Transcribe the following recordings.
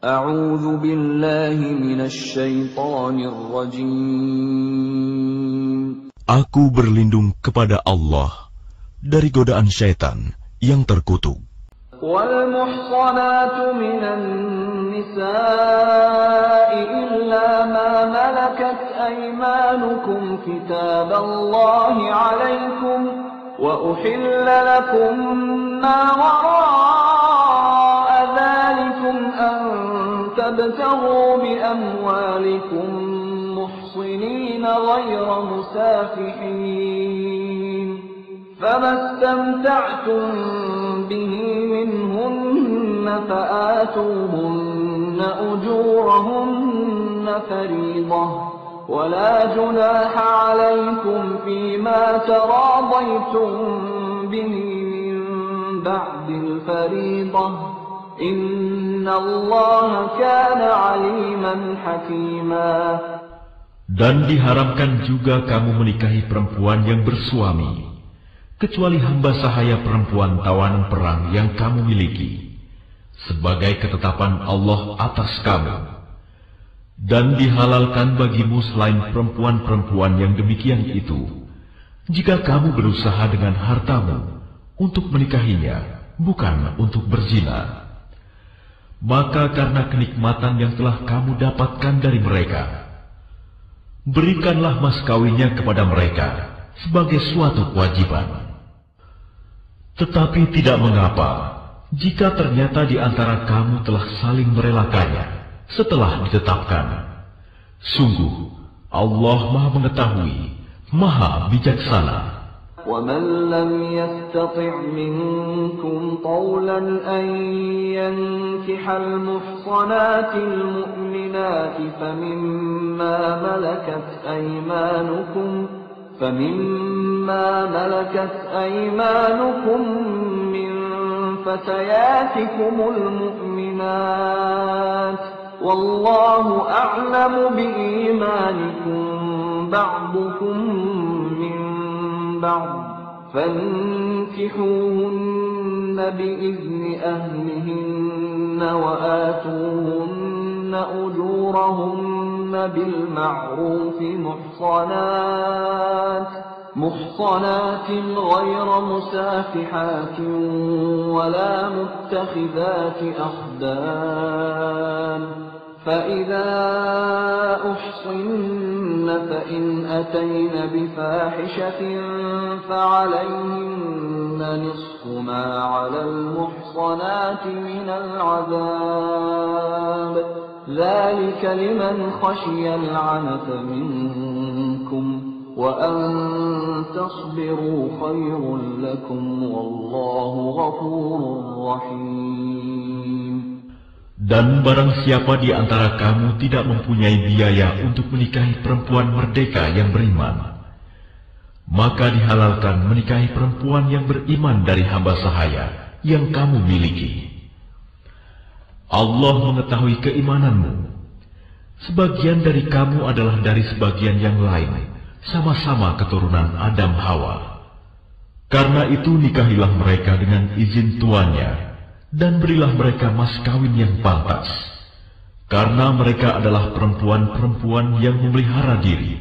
A'udzu billahi minasy syaithanir rajim. Aku berlindung kepada Allah dari godaan syaitan yang terkutuk. Wal muhsanatu minan nisa'i illa ma malakat aymanukum kitaballahi 'alaykum wa uhilla lakum ma wara'a dhalikum an tabtaghu bi amwalikum muhsinina ghayra musafihin fama istamta'tum bihi minhunna fa'atuhunna ujurahunna fariidah ولا جناح عليكم فيما تراضيتم به من بعد الفريضة إن الله كان عليما حكيما. Dan diharamkan juga kamu menikahi perempuan yang bersuami, kecuali hamba sahaya perempuan tawanan perang yang kamu miliki, sebagai ketetapan Allah atas kamu. Dan dihalalkan bagimu selain perempuan-perempuan yang demikian itu, jika kamu berusaha dengan hartamu untuk menikahinya, bukan untuk berzina. Maka karena kenikmatan yang telah kamu dapatkan dari mereka, berikanlah mas kawinnya kepada mereka sebagai suatu kewajiban. Tetapi tidak mengapa jika ternyata di antara kamu telah saling merelakannya setelah ditetapkan. Sungguh Allah Maha Mengetahui, Maha Bijaksana. وَمَنْ لَمْ يَسْتَطِعْ مِنْكُمْ طَوْلًا أَنْ يَنْكِحَ الْمُحْصَنَاتِ الْمُؤْمِنَاتِ فَمِمَّا مَلَكَتْ أَيْمَانُكُمْ مِنْ فَتَيَاتِكُمُ الْمُؤْمِنَاتِ وَاللَّهُ أَعْلَمُ بِإِيمَانِكُمْ بَعْضُكُمْ مِنْ بَعْضٍ فَانكِحُوهُنَّ بِإِذْنِ أَهْلِهِنَّ وَآتُوهُنَّ أُجُورَهُنَّ بِالْمَعْرُوفِ محصنات غير مسافحات ولا متخذات أخدان فإذا أحصن فإن أتين بفاحشة فعليهن نصف ما على المحصنات من العذاب ذلك لمن خشي العنت منكم وأن تصبروا خير لكم والله غفور رحيم. Dan barang siapa di antara kamu tidak mempunyai biaya untuk menikahi perempuan merdeka yang beriman, maka dihalalkan menikahi perempuan yang beriman dari hamba sahaya yang kamu miliki. Allah mengetahui keimananmu. Sebagian dari kamu adalah dari sebagian yang lain, sama-sama keturunan Adam Hawa. Karena itu nikahilah mereka dengan izin tuannya, dan berilah mereka mas kawin yang pantas. Karena mereka adalah perempuan-perempuan yang memelihara diri,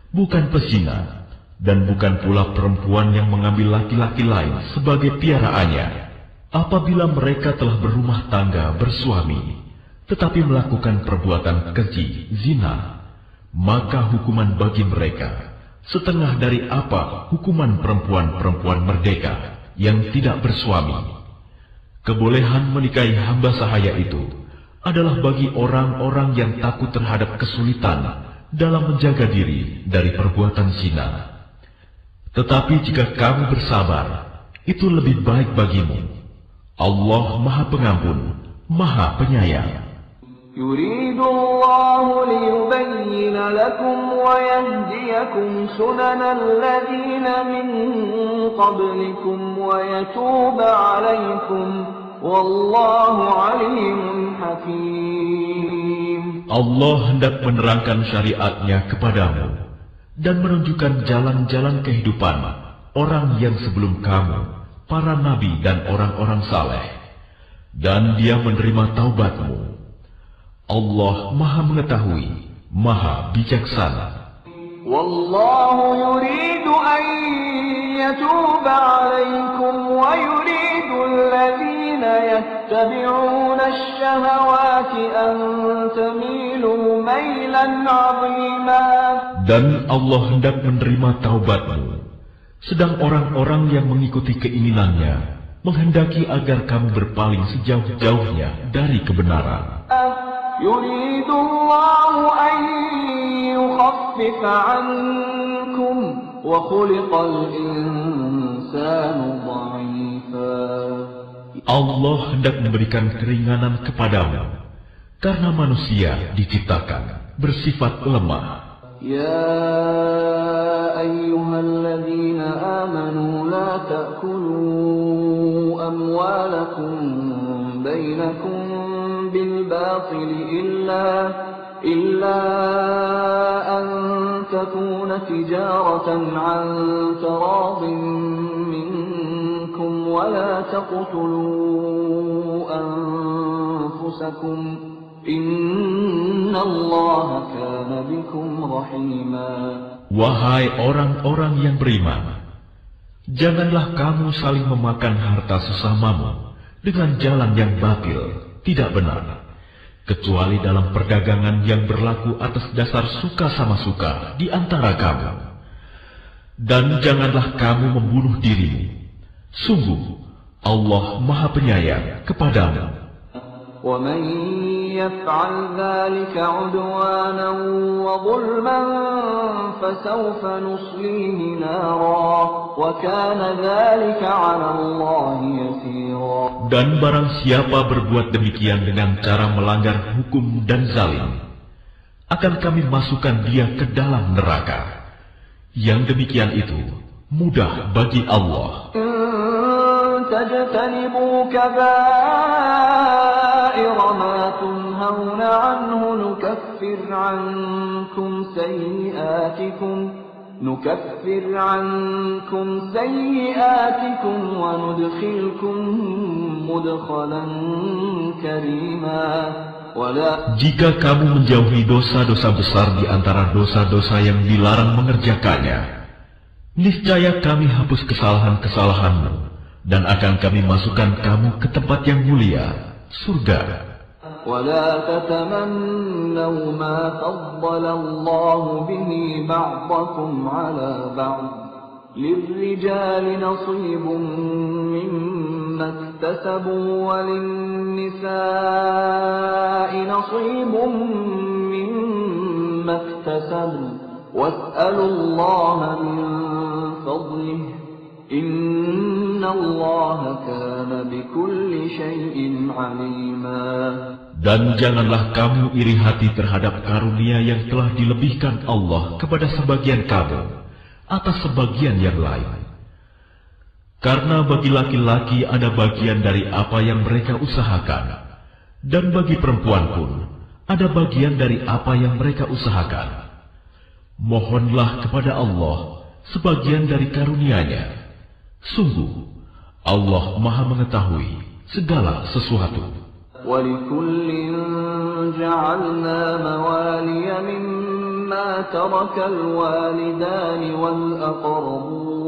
bukan pezina, dan bukan pula perempuan yang mengambil laki-laki lain sebagai piaraannya. Apabila mereka telah berumah tangga bersuami, tetapi melakukan perbuatan keji, zina, maka hukuman bagi mereka setengah dari apa hukuman perempuan-perempuan merdeka yang tidak bersuami. Kebolehan menikahi hamba sahaya itu adalah bagi orang-orang yang takut terhadap kesulitan dalam menjaga diri dari perbuatan zina. Tetapi jika kamu bersabar, itu lebih baik bagimu. Allah Maha Pengampun, Maha Penyayang. Yuridu Allahu liyubayyin lakum wa yahdiyakum sunanal ladzina min qablikum wa yatuba 'alaikum wallahu 'alimun hakim. Allah hendak menerangkan syariatnya kepadamu dan menunjukkan jalan-jalan kehidupan orang yang sebelum kamu, para nabi dan orang-orang saleh, dan Dia menerima taubatmu. Allah Maha Mengetahui, Maha Bijaksana. Wallahu yuridu an yatuba 'alaikum wa yuridu alladhina yattabi'una ash-shahawati an tamilu mailan 'azima. Dan Allah hendak menerima taubatmu, sedang orang-orang yang mengikuti keinginannya menghendaki agar kamu berpaling sejauh-jauhnya dari kebenaran. Yuridullahu an yukhaffifa 'ankum wa khuliqal insanu dha'ifa. Allah hendak memberikan keringanan kepadamu karena manusia diciptakan bersifat lemah. Ya ayyuhalladzina amanu la ta'kulu amwalakum bainakum bil batili illa an takuna tijaratan an taradin minkum wa la taqtulu anfusakum. Innallaha kana bikum rahima. Wahai orang-orang yang beriman, janganlah kamu saling memakan harta sesamamu dengan jalan yang batil, tidak benar, kecuali dalam perdagangan yang berlaku atas dasar suka sama suka di antara kamu. Dan janganlah kamu membunuh dirimu. Sungguh, Allah Maha Penyayang kepadamu. وَمَنْ يَفْعَلْ ذَلِكَ عُدْوَانًا وَظُلْمًا فَسَوْفَ نُصْلِيهِ نَارًا وَكَانَ ذَلِكَ عَلَى اللَّهِ يَسِيرًا. Dan barang siapa berbuat demikian dengan cara melanggar hukum dan zalim, akan kami masukkan dia ke dalam neraka. Yang demikian itu mudah bagi Allah. تَجْتَنِبُوا كَبَائِرَ مَا تُنْهَوْنَ عَنْهُ نُكَفِّرْ عَنْكُمْ سَيِّئَاتِكُمْ وَنُدْخِلْكُمْ مُدْخَلًا كَرِيمًا. Jika kamu menjauhi dosa-dosa besar di antara dosa-dosa yang dilarang mengerjakannya, niscaya kami hapus kesalahan-kesalahanmu dan akan kami masukkan kamu ke tempat yang mulia, surga. وَلَا تَتَمَنَّوْا مَا فَضَّلَ اللَّهُ بِهِ بَعْضَكُمْ عَلَى بَعْضٍ لِلرِّجَالِ نَصِيبٌ مِّمَّا اكْتَسَبُوا وَلِلنِّسَاءِ نَصِيبٌ مِّمَّا اكْتَسَبْنَ وَاسْأَلُوا اللَّهَ مِن فَضْلِهِ Innallaha kana bikulli syai'in 'alima. Dan janganlah kamu iri hati terhadap karunia yang telah dilebihkan Allah kepada sebagian kamu atas sebagian yang lain. Karena bagi laki-laki ada bagian dari apa yang mereka usahakan, dan bagi perempuan pun ada bagian dari apa yang mereka usahakan. Mohonlah kepada Allah sebagian dari karunia-Nya. Sungguh, Allah Maha Mengetahui segala sesuatu. وَلِكُلٍّ جَعَلْنَا مَوَالِيَ مِمَّا تَرَكَ الْوَالِدَانِ وَالْأَقْرَبُونَ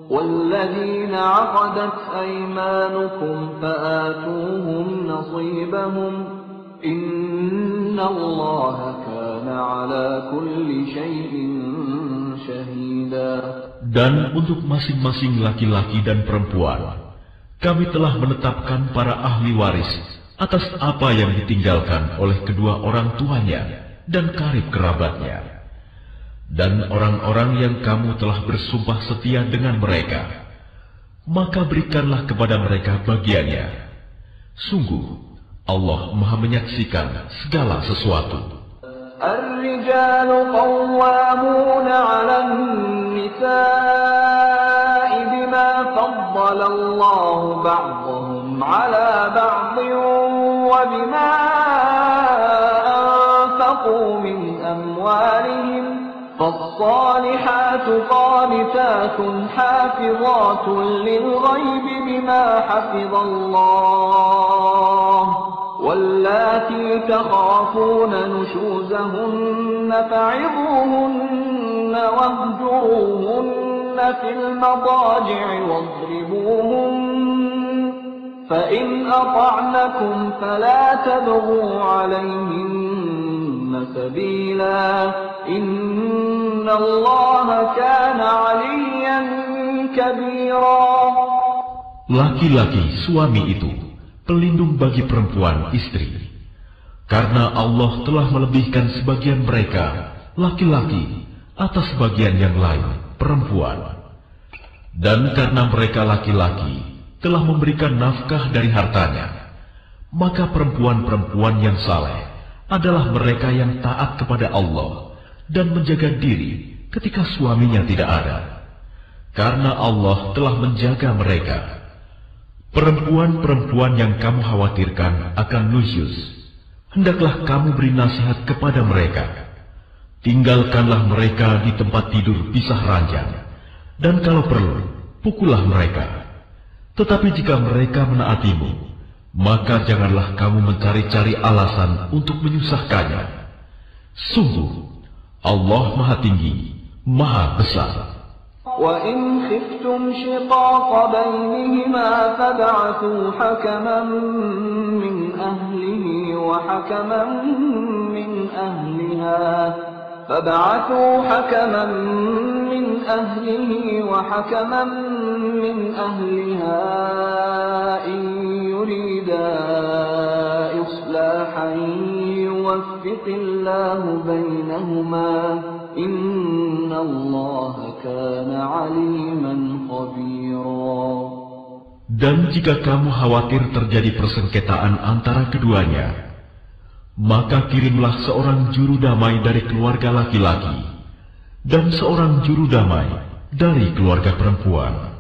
وَالَّذِينَ عَقَدَتْ أَيْمَانُكُمْ فَآتُوهُمْ نَصِيبَهُمْ إِنَّ اللَّهَ كَانَ عَلَى كُلِّ شَيْءٍ شَهِيدًا. Dan untuk masing-masing laki-laki dan perempuan, kami telah menetapkan para ahli waris atas apa yang ditinggalkan oleh kedua orang tuanya dan karib kerabatnya. Dan orang-orang yang kamu telah bersumpah setia dengan mereka, maka berikanlah kepada mereka bagiannya. Sungguh, Allah Maha menyaksikan segala sesuatu. الرجال قوامون على النساء بما فضل الله بعضهم على بعض وبما أنفقوا من أموالهم فالصالحات قانتات حافظات للغيب بما حفظ الله واللاتي تخافون نشوزهن فعظوهن واهجروهن في المضاجع واضربوهن فإن أطعنكم فلا تبغوا عليهن سبيلا إن الله كان عليا كبيرا. Laki-laki suami itu pelindung bagi perempuan istri, karena Allah telah melebihkan sebagian mereka, laki-laki, atas sebagian yang lain, perempuan. Dan karena mereka laki-laki telah memberikan nafkah dari hartanya, maka perempuan-perempuan yang saleh adalah mereka yang taat kepada Allah dan menjaga diri ketika suaminya tidak ada, karena Allah telah menjaga mereka. Perempuan-perempuan yang kamu khawatirkan akan nusyuz, hendaklah kamu beri nasihat kepada mereka. Tinggalkanlah mereka di tempat tidur pisah ranjang, dan kalau perlu, pukullah mereka. Tetapi jika mereka menaatimu, maka janganlah kamu mencari-cari alasan untuk menyusahkannya. Sungguh, Allah Maha Tinggi, Maha Besar. وَإِنْ خِفْتُمْ شِقَاقَ بَيْنِهِمَا فَابْعَثُوا حَكَمًا مِنْ أَهْلِهِ وَحَكَمًا مِنْ أَهْلِهَا فَابْعَثُوا حَكَمًا مِنْ أَهْلِهِ وَحَكَمًا مِنْ أَهْلِهَا إِنْ يُرِيدَا إِصْلَاحًا يُوَفِّقِ اللَّهُ بَيْنَهُمَا إِنَّ اللَّهَ كَانَ عَلِيمًا خَبِيرًا. Dan jika kamu khawatir terjadi persengketaan antara keduanya, maka kirimlah seorang juru damai dari keluarga laki-laki dan seorang juru damai dari keluarga perempuan.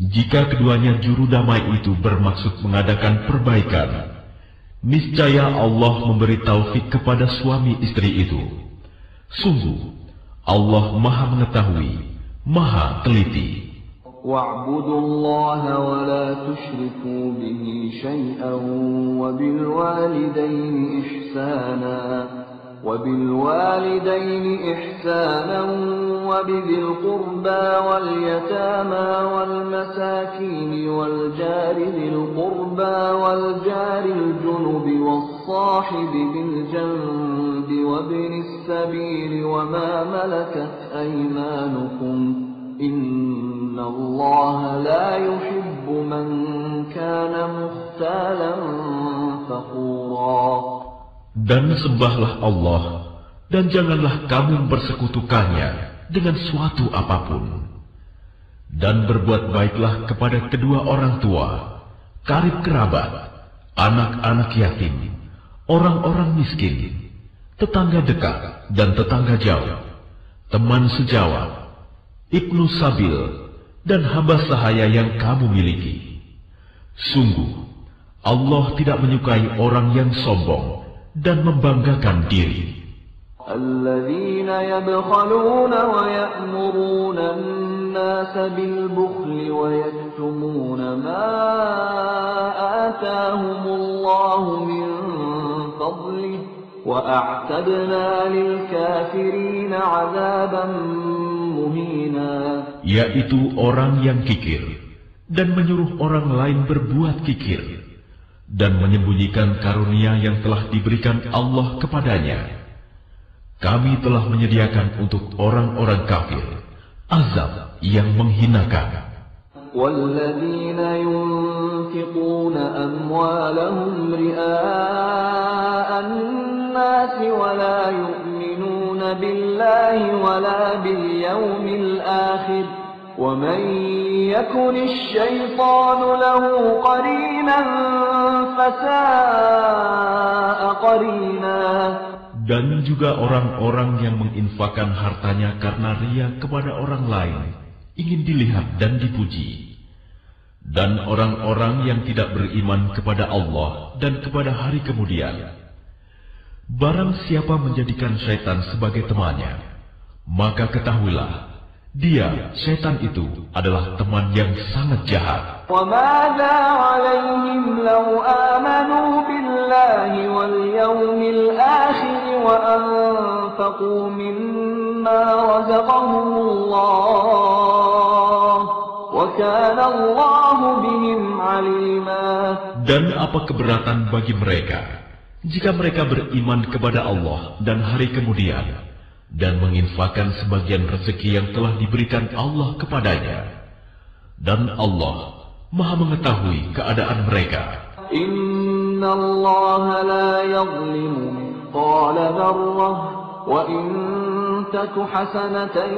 Jika keduanya juru damai itu bermaksud mengadakan perbaikan, niscaya Allah memberi taufik kepada suami istri itu. Sungguh, Allah Maha Mengetahui, Maha Teliti. وَاعْبُدُوا اللَّهَ وَلَا تُشْرِكُوا بِهِ شَيْئًا وَبِالْوَالِدَيْنِ إِحْسَانًا وَبِذِي الْقُرْبَى وَالْيَتَامَى وَالْمَسَاكِينِ وَالْجَارِ ذِي الْقُرْبَى وَالْجَارِ الْجُنُبِ وَالصَّاحِبِ بِالْجَنبِ وَابْنِ السَّبِيلِ وَمَا مَلَكَتْ أَيْمَانُكُمْ إِنَّ اللَّهَ لَا يُحِبُّ مَنْ كَانَ مُخْتَالًا فَخُورًا. Dan sembahlah Allah, dan janganlah kamu mempersekutukannya dengan suatu apapun. Dan berbuat baiklah kepada kedua orang tua, karib kerabat, anak-anak yatim, orang-orang miskin, tetangga dekat dan tetangga jauh, teman sejawat, ibnu sabil, dan hamba sahaya yang kamu miliki. Sungguh, Allah tidak menyukai orang yang sombong dan membanggakan diri. الَّذِينَ يَبْخَلُونَ وَيَأْمُرُونَ النَّاسَ بِالْبُخْلِ وَيَكْتُمُونَ مَا آتَاهُمُ اللَّهُ مِنْ فَضْلِهِ وَأَعْتَدْنَا لِلْكَافِرِينَ عَذَابًا مُهِينًا. Yaitu orang yang kikir dan menyuruh orang lain berbuat kikir, dan menyembunyikan karunia yang telah diberikan Allah kepadanya. Kami telah menyediakan untuk orang-orang kafir azab yang menghinakan. وَالَّذِينَ يُنْفِقُونَ أَمْوَالَهُمْ رِئَاءَ النَّاسِ وَلَا يُؤْمِنُونَ بِاللَّهِ وَلَا بِالْيَوْمِ الْآخِرِ وَمَنْ يَكُنِ الشَّيْطَانُ لَهُ قَرِينًا فَسَاءَ قَرِينًا. Dan juga orang-orang yang menginfakkan hartanya karena ria kepada orang lain, ingin dilihat dan dipuji. Dan orang-orang yang tidak beriman kepada Allah dan kepada hari kemudian. Barang siapa menjadikan syaitan sebagai temannya, maka ketahuilah, Dia, setan itu, adalah teman yang sangat jahat. وَمَاذَا عَلَيْهِمْ لَوْ آمَنُوا بِاللَّهِ وَالْيَوْمِ الْآخِرِ وَأَنفَقُوا مِمَّا رَزَقَهُمُ اللَّهُ وَكَانَ اللَّهُ بِهِمْ عَلِيمًا. Dan apa keberatan bagi mereka jika mereka beriman kepada Allah dan hari kemudian dan menginfakkan sebagian rezeki yang telah diberikan Allah kepadanya. Dan Allah Maha mengetahui keadaan mereka. Inna Allah la yazlimu mithqala dzarrah wa in taku hasanatan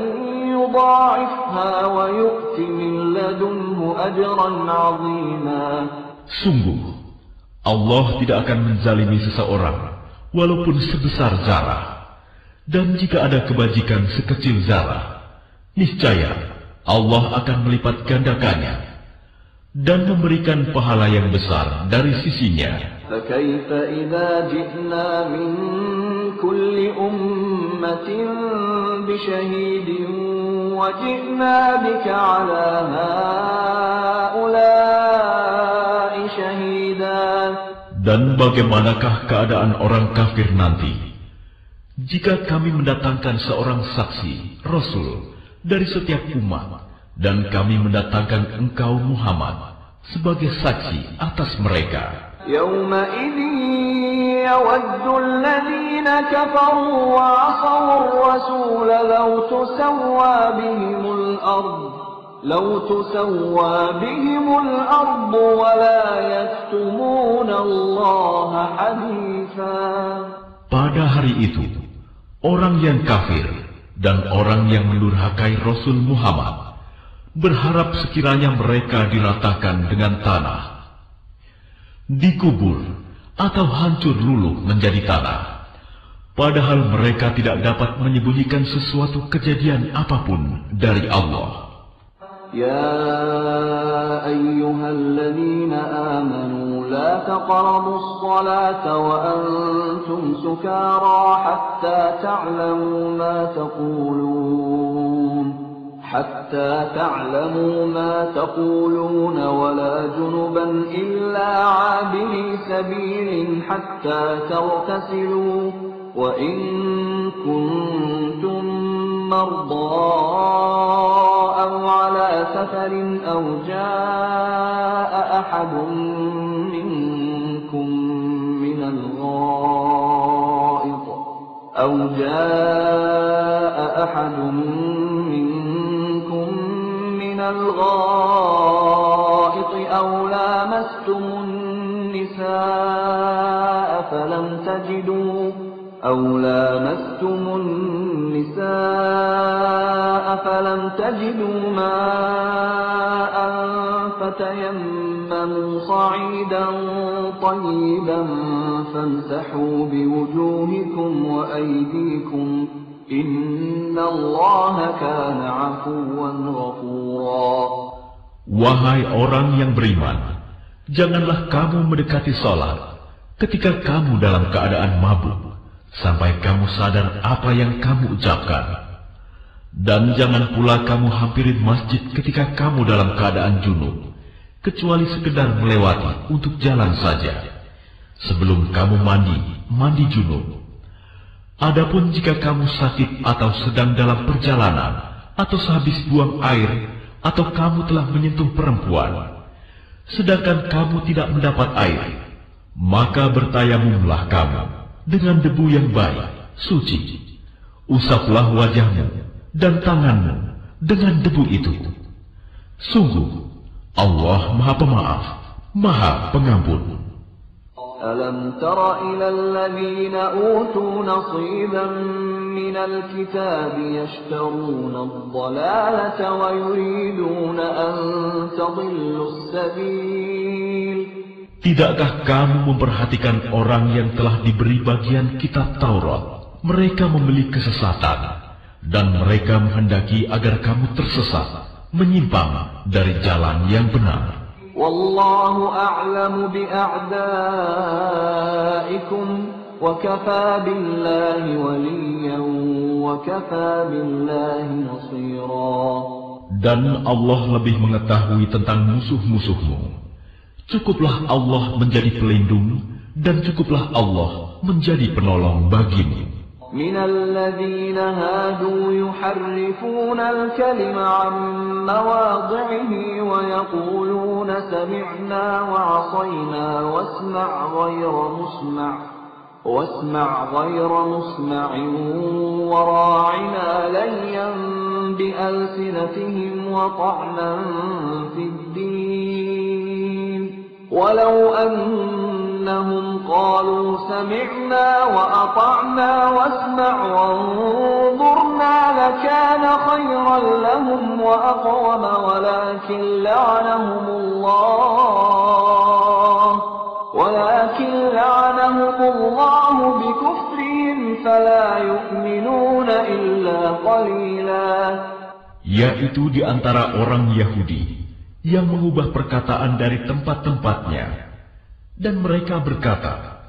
yudha'ifha wa yu'ti min ladunhu ajran 'azima. Sungguh Allah tidak akan menzalimi seseorang walaupun sebesar zarah. Dan jika ada kebajikan sekecil zarah, niscaya Allah akan melipat gandakannya dan memberikan pahala yang besar dari sisinya. فَكَيْفَ إِذَا جِئْنَا مِنْ كُلِّ أُمَّةٍ بِشَهِيدٍ وَجِئْنَا بِكَ عَلَى هَؤُلَاءِ شَهِيدًا. Dan bagaimanakah keadaan orang kafir nanti jika kami mendatangkan seorang saksi, Rasul, dari setiap umat, dan kami mendatangkan engkau Muhammad sebagai saksi atas mereka? يَوْمَئِذٍ يَوَدُّ الَّذِينَ كَفَرُوا وَعَصَوُا الرَّسُولَ لَوْ تُسَوَّى بِهِمُ الْأَرْضُ وَلَا يَكْتُمُونَ اللَّهَ حَدِيثًا. Pada hari itu, orang yang kafir dan orang yang mendurhakai Rasul Muhammad berharap sekiranya mereka diratakan dengan tanah, dikubur atau hancur luluh menjadi tanah, padahal mereka tidak dapat menyembunyikan sesuatu kejadian apapun dari Allah. يا أيها الذين آمنوا لا تقربوا الصلاة وأنتم سكارى حتى تعلموا ما تقولون ولا جنبا إلا عابري سبيل حتى تغتسلوا وإن كنتم مرضى أو على سفر أو جاء أحد منكم من الغائط أو لامستم النساء فلم تجدوا ماء فتيمموا صعيدا طيبا فامسحوا بوجوهكم وأيديكم إن الله كان عفوا غفورا. Wahai orang yang beriman, janganlah kamu mendekati salat ketika kamu dalam keadaan mabuk, sampai kamu sadar apa yang kamu ucapkan. Dan jangan pula kamu hampirin masjid ketika kamu dalam keadaan junub, kecuali sekedar melewati untuk jalan saja. Sebelum kamu mandi junub. Adapun jika kamu sakit atau sedang dalam perjalanan, atau sehabis buang air, atau kamu telah menyentuh perempuan, sedangkan kamu tidak mendapat air, maka bertayamumlah kamu dengan debu yang baik, suci. Usaplah wajahmu dan tanganmu dengan debu itu. Sungguh, Allah Maha Pemaaf, Maha Pengampun. أَلَمْ تَرَ إِلَى الَّذِينَ أُوتُوا نَصِيبًا مِنَ الْكِتَابِ يَشْتَرُونَ الضَّلَالَةَ وَيُرِيدُونَ أَن تَضِلُّوا السَّبِيلَ. Tidakkah kamu memperhatikan orang yang telah diberi bagian kitab Taurat? Mereka membeli kesesatan, dan mereka menghendaki agar kamu tersesat, menyimpang dari jalan yang benar. Wallahu a'lamu bi'a'daikum wa kafa billahi waliyyan وكفى بالله نصيرا. Dan Allah lebih mengetahui tentang musuh-musuhmu. Cukuplah Allah menjadi pelindung, dan cukuplah Allah menjadi penolong bagimu. من الذين هادوا يحرفون الكلم عن مواضعه ويقولون سمعنا وعصينا واسمع غير مسمع وراعنا ليا بألسنتهم وطعنا في الدين ولو أنهم قالوا سمعنا وأطعنا واسمع وانظرنا لكان خيرا لهم وأقوم ولكن لعنهم الله بكفرهم فلا يؤمنون إلا قليلا. Yaitu di antara orang Yahudi yang mengubah perkataan dari tempat-tempatnya, dan mereka berkata,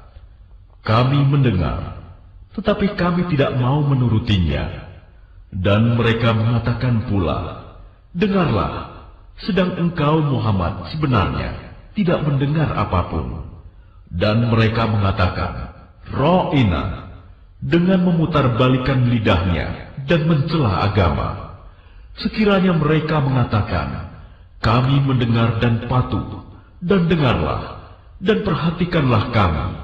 kami mendengar, tetapi kami tidak mau menurutinya. Dan mereka mengatakan pula, dengarlah, sedang engkau Muhammad sebenarnya tidak mendengar apapun. Dan mereka mengatakan, Ra'ina, dengan memutarbalikkan lidahnya dan mencela agama. Sekiranya mereka mengatakan, kami mendengar dan patuh, dan dengarlah, dan perhatikanlah kami.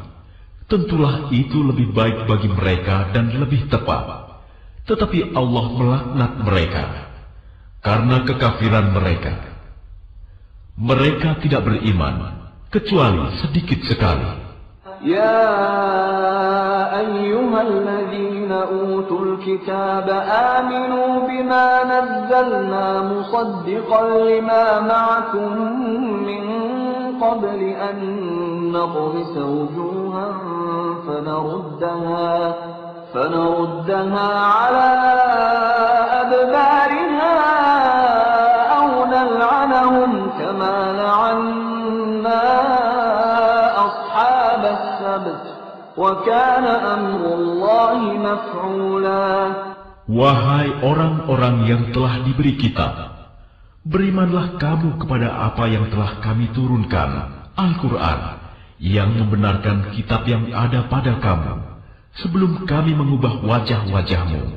Tentulah itu lebih baik bagi mereka dan lebih tepat. Tetapi Allah melaknat mereka karena kekafiran mereka. Mereka tidak beriman kecuali sedikit sekali. Ya ayyuhalladzina utul kitab aminu bima nazzalna musaddiqan lima ma'akum min qabli an naqmisa wujuhan fanaruddaha ala adbariha aw nal'anahum kama la'anna ashab as-sabt wa kana amrullahi maf'ula. Wahai orang-orang yang telah diberi kitab, berimanlah kamu kepada apa yang telah kami turunkan, Al-Quran, yang membenarkan kitab yang ada pada kamu, sebelum kami mengubah wajah-wajahmu,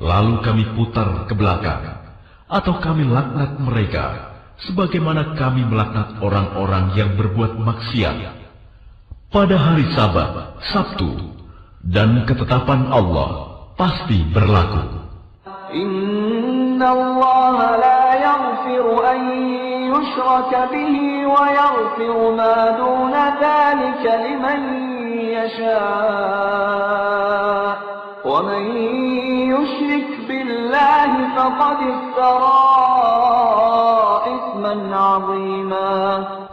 lalu kami putar ke belakang, atau kami laknat mereka, sebagaimana kami melaknat orang-orang yang berbuat maksiat. Pada hari Sabat, Sabtu, dan ketetapan Allah pasti berlaku. Inna Allah la yaghfiru an yushraka bihi wa yaghfiru ma duna dhalika liman yasha' wa man yushrik billahi faqad iftara ithman 'azima.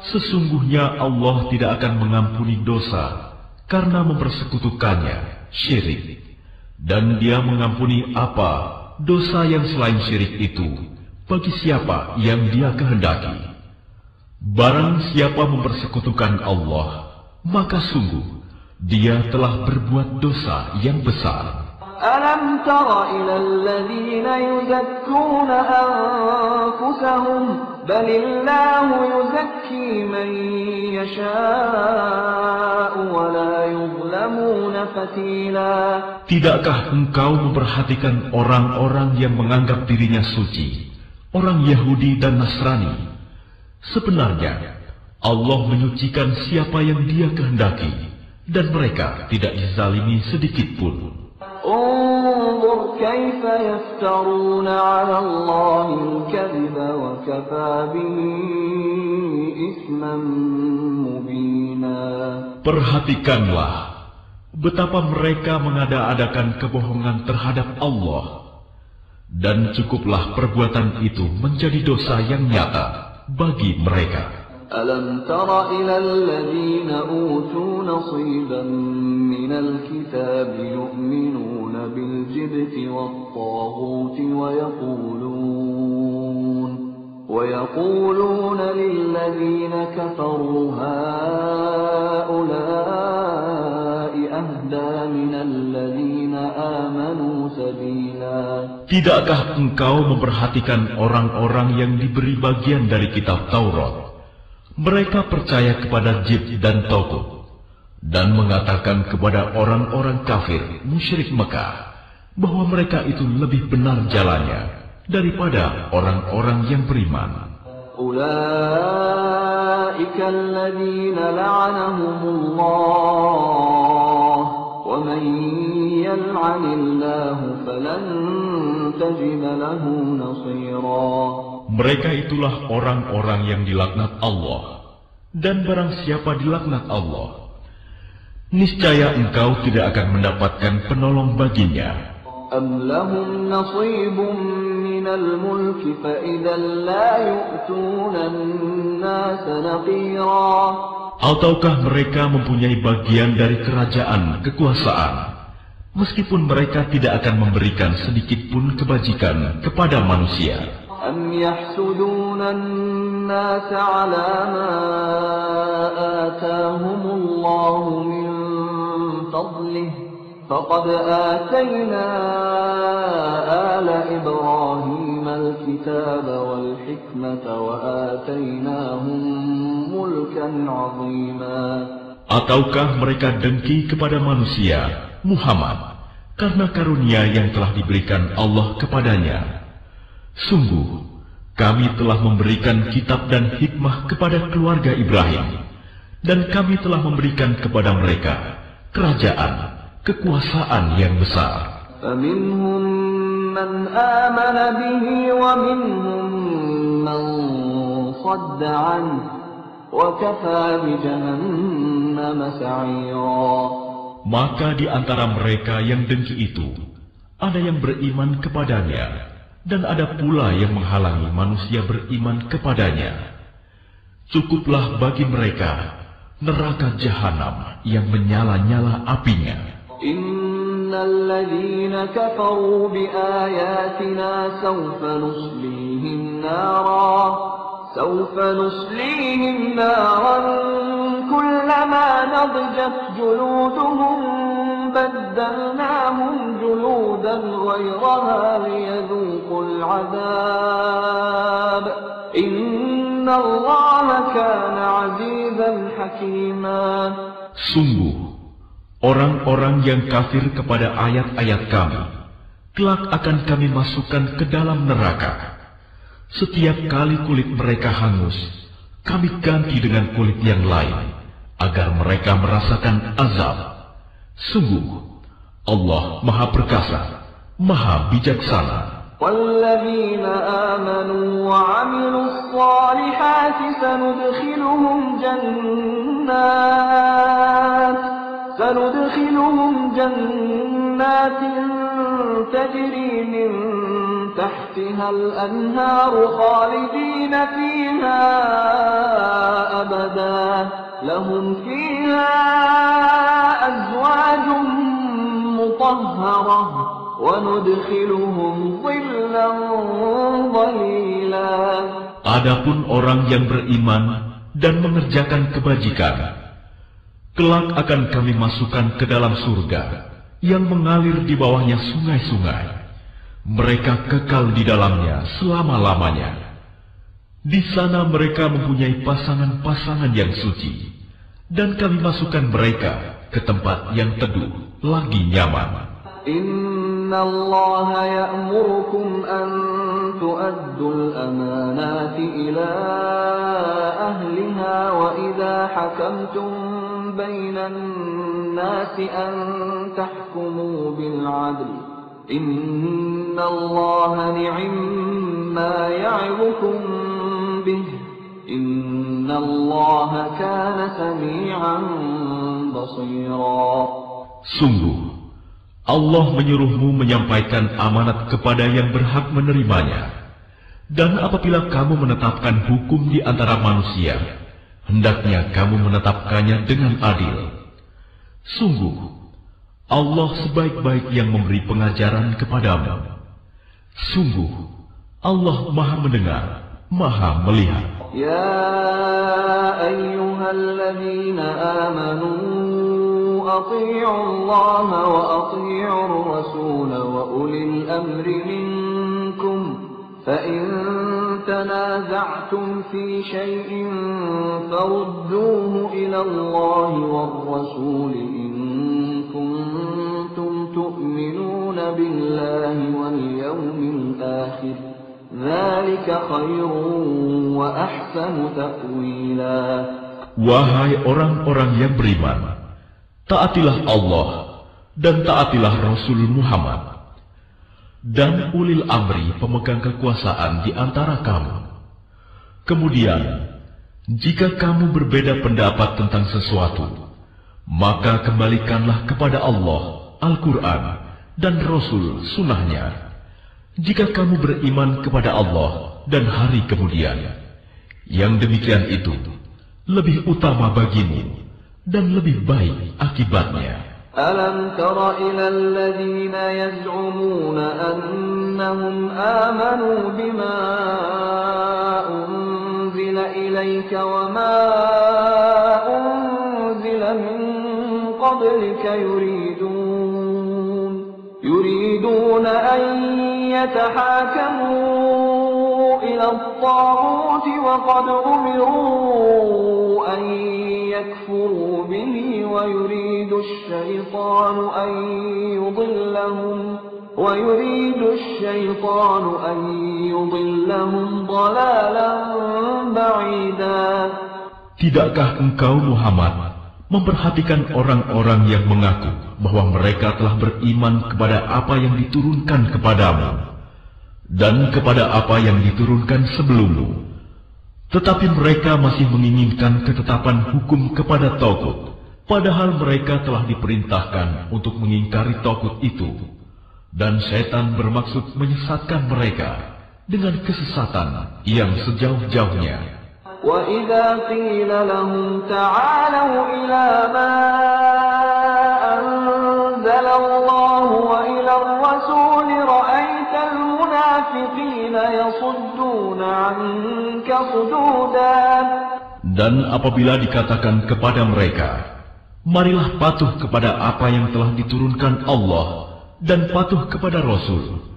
Sesungguhnya Allah tidak akan mengampuni dosa karena mempersekutukannya, syirik. Dan Dia mengampuni apa dosa yang selain syirik itu bagi siapa yang Dia kehendaki. Barang siapa mempersekutukan Allah, maka sungguh dia telah berbuat dosa yang besar. Alam tara ila alladhina yuzakkuna anfusahum balillahu yuzakki man yasha'u wa la yuzlamuna fatila. Tidakkah engkau memperhatikan orang-orang yang menganggap dirinya suci, orang Yahudi dan Nasrani? Sebenarnya Allah menyucikan siapa yang Dia kehendaki, dan mereka tidak dizalimi sedikit pun. انظر كيف يفترون على الله الكذب وكفى به إثما مبينا. Perhatikanlah betapa mereka mengada-adakan kebohongan terhadap Allah, dan cukuplah perbuatan itu menjadi dosa yang nyata bagi mereka. ألم تر إلى الذين أوتوا نصيبا من الكتاب يؤمنون بالجبت والطاغوت ويقولون للذين كفروا هؤلاء أهدى من الذين آمنوا سبيلا. Tidakkah engkau memperhatikan orang-orang yang diberi bagian dari kitab Taurat? Mereka percaya kepada Jibt dan Taugut, dan mengatakan kepada orang-orang kafir musyrik Mekah bahwa mereka itu lebih benar jalannya daripada orang-orang yang beriman. Ulaika alladhina la'anahumullah wa man yal'anillahu falan tajida lahu nasira. Mereka itulah orang-orang yang dilaknat Allah, dan barang siapa dilaknat Allah, niscaya engkau tidak akan mendapatkan penolong baginya. Am lahum nasibun minal mulki fa idzan la yu'tuna an-nasa naqira. Ataukah mereka mempunyai bagian dari kerajaan, kekuasaan, meskipun mereka tidak akan memberikan sedikit pun kebajikan kepada manusia. Am yahsuduna an-nasa 'ala ma atahumullahu min fadlihi faqad atayna ala Ibrahim al-kitaba wal hikmata wa atainahum mulkan 'azima. Ataukah mereka dengki kepada manusia, Muhammad, karena karunia yang telah diberikan Allah kepadanya? Sungguh, kami telah memberikan kitab dan hikmah kepada keluarga Ibrahim, dan kami telah memberikan kepada mereka kerajaan, kekuasaan yang besar. فَمِنْهُمْ مَنْ آمَنَ بِهِ وَمِنْهُمْ مَنْ صَدَّ عَنْهُ وَكَفَى بِجَهَنَّمَ سَعِيرًا. Maka di antara mereka yang dengki itu, ada yang beriman kepadanya, dan ada pula yang menghalangi manusia beriman kepadanya. Cukuplah bagi mereka neraka jahanam yang menyala-nyala apinya. Innal ladzina kafaru biayatina sawfa nuslihim naran kullama nadjat juluduhum baddalnahum juludan ghayraha liyadhuqul 'adzab innallaha kana 'azizan hakima. Sungguh, orang-orang yang kafir kepada ayat-ayat kami, kelak akan kami masukkan ke dalam neraka. Setiap kali kulit mereka hangus, kami ganti dengan kulit yang lain, agar mereka merasakan azab. Sungguh, Allah Maha Perkasa, Maha Bijaksana. وَالَّذِينَ آمَنُوا وَعَمِلُوا الصَّالِحَاتِ سندخلهم جنات تجري من تحتها الأنهار خالدين فيها أبدا لهم فيها أزواج مطهرة وندخلهم ظلا ظليلا. Adapun orang yang beriman dan mengerjakan kebajikan, kelak akan kami masukkan ke dalam surga yang mengalir di bawahnya sungai-sungai. Mereka kekal di dalamnya selama-lamanya. Di sana mereka mempunyai pasangan-pasangan yang suci, dan kami masukkan mereka ke tempat yang teduh lagi nyaman. Inna Allah ya'murukum an tu'addul amanati ila ahliha wa idha hakamtum bainan nasi an tahkumu bil 'adl. Inna Allah ni'ma ya'idukum bih. Inna Allah kana sami'an basira. Sungguh, Allah menyuruhmu menyampaikan amanat kepada yang berhak menerimanya. Dan apabila kamu menetapkan hukum di antara manusia, hendaknya kamu menetapkannya dengan adil. Sungguh, Allah sebaik-baik yang memberi pengajaran kepadamu. Sungguh, Allah Maha mendengar, Maha melihat. Ya ayyuhalladzina amanu atii'u Allah wa atii'ur rasul wa ulil amri minkum فَإِن تَنَازَعْتُمْ فِي شَيْءٍ فَرُدُّوهُ إِلَى اللَّهِ وَالرَّسُولِ إِن كُنتُمْ تُؤْمِنُونَ بِاللَّهِ وَالْيَوْمِ الْآخِرِ ذَلِكَ خَيْرٌ وَأَحْسَنُ تَأْوِيلًا. Wahai orang-orang yang beriman, taatilah Allah dan taatilah Rasul Muhammad dan ulil amri pemegang kekuasaan di antara kamu. Kemudian, jika kamu berbeda pendapat tentang sesuatu, maka kembalikanlah kepada Allah, Al-Quran, dan Rasul Sunnahnya. Jika kamu beriman kepada Allah dan hari kemudian, yang demikian itu lebih utama bagimu dan lebih baik akibatnya. أَلَمْ تَرَ إِلَى الَّذِينَ يَزْعُمُونَ أَنَّهُمْ آمَنُوا بِمَا أُنزِلَ إِلَيْكَ وَمَا أُنزِلَ مِن قَبْلِكَ يريدون أن يتحاكموا إلى الطاغوت وقد أمروا أن يكفروا به ويريد الشيطان أن يضلهم ضلالا بعيدا. Tidakkah engkau Muhammad memperhatikan orang-orang yang mengaku bahwa mereka telah beriman kepada apa yang diturunkan kepadamu dan kepada apa yang diturunkan sebelummu, tetapi mereka masih menginginkan ketetapan hukum kepada Taghut, padahal mereka telah diperintahkan untuk mengingkari Taghut itu, dan setan bermaksud menyesatkan mereka dengan kesesatan yang sejauh-jauhnya. وَإِذَا قِيلَ لَهُمْ تَعَالَوْا إِلَى مَا أَنزَلَ اللَّهُ وَإِلَى الرَّسُولِ رَأَيْتَ الْمُنَافِقِينَ يَصُدُّونَ عَنكَ صُدُودًا. Dan apabila dikatakan kepada mereka, marilah patuh kepada apa yang telah diturunkan Allah dan patuh kepada Rasul,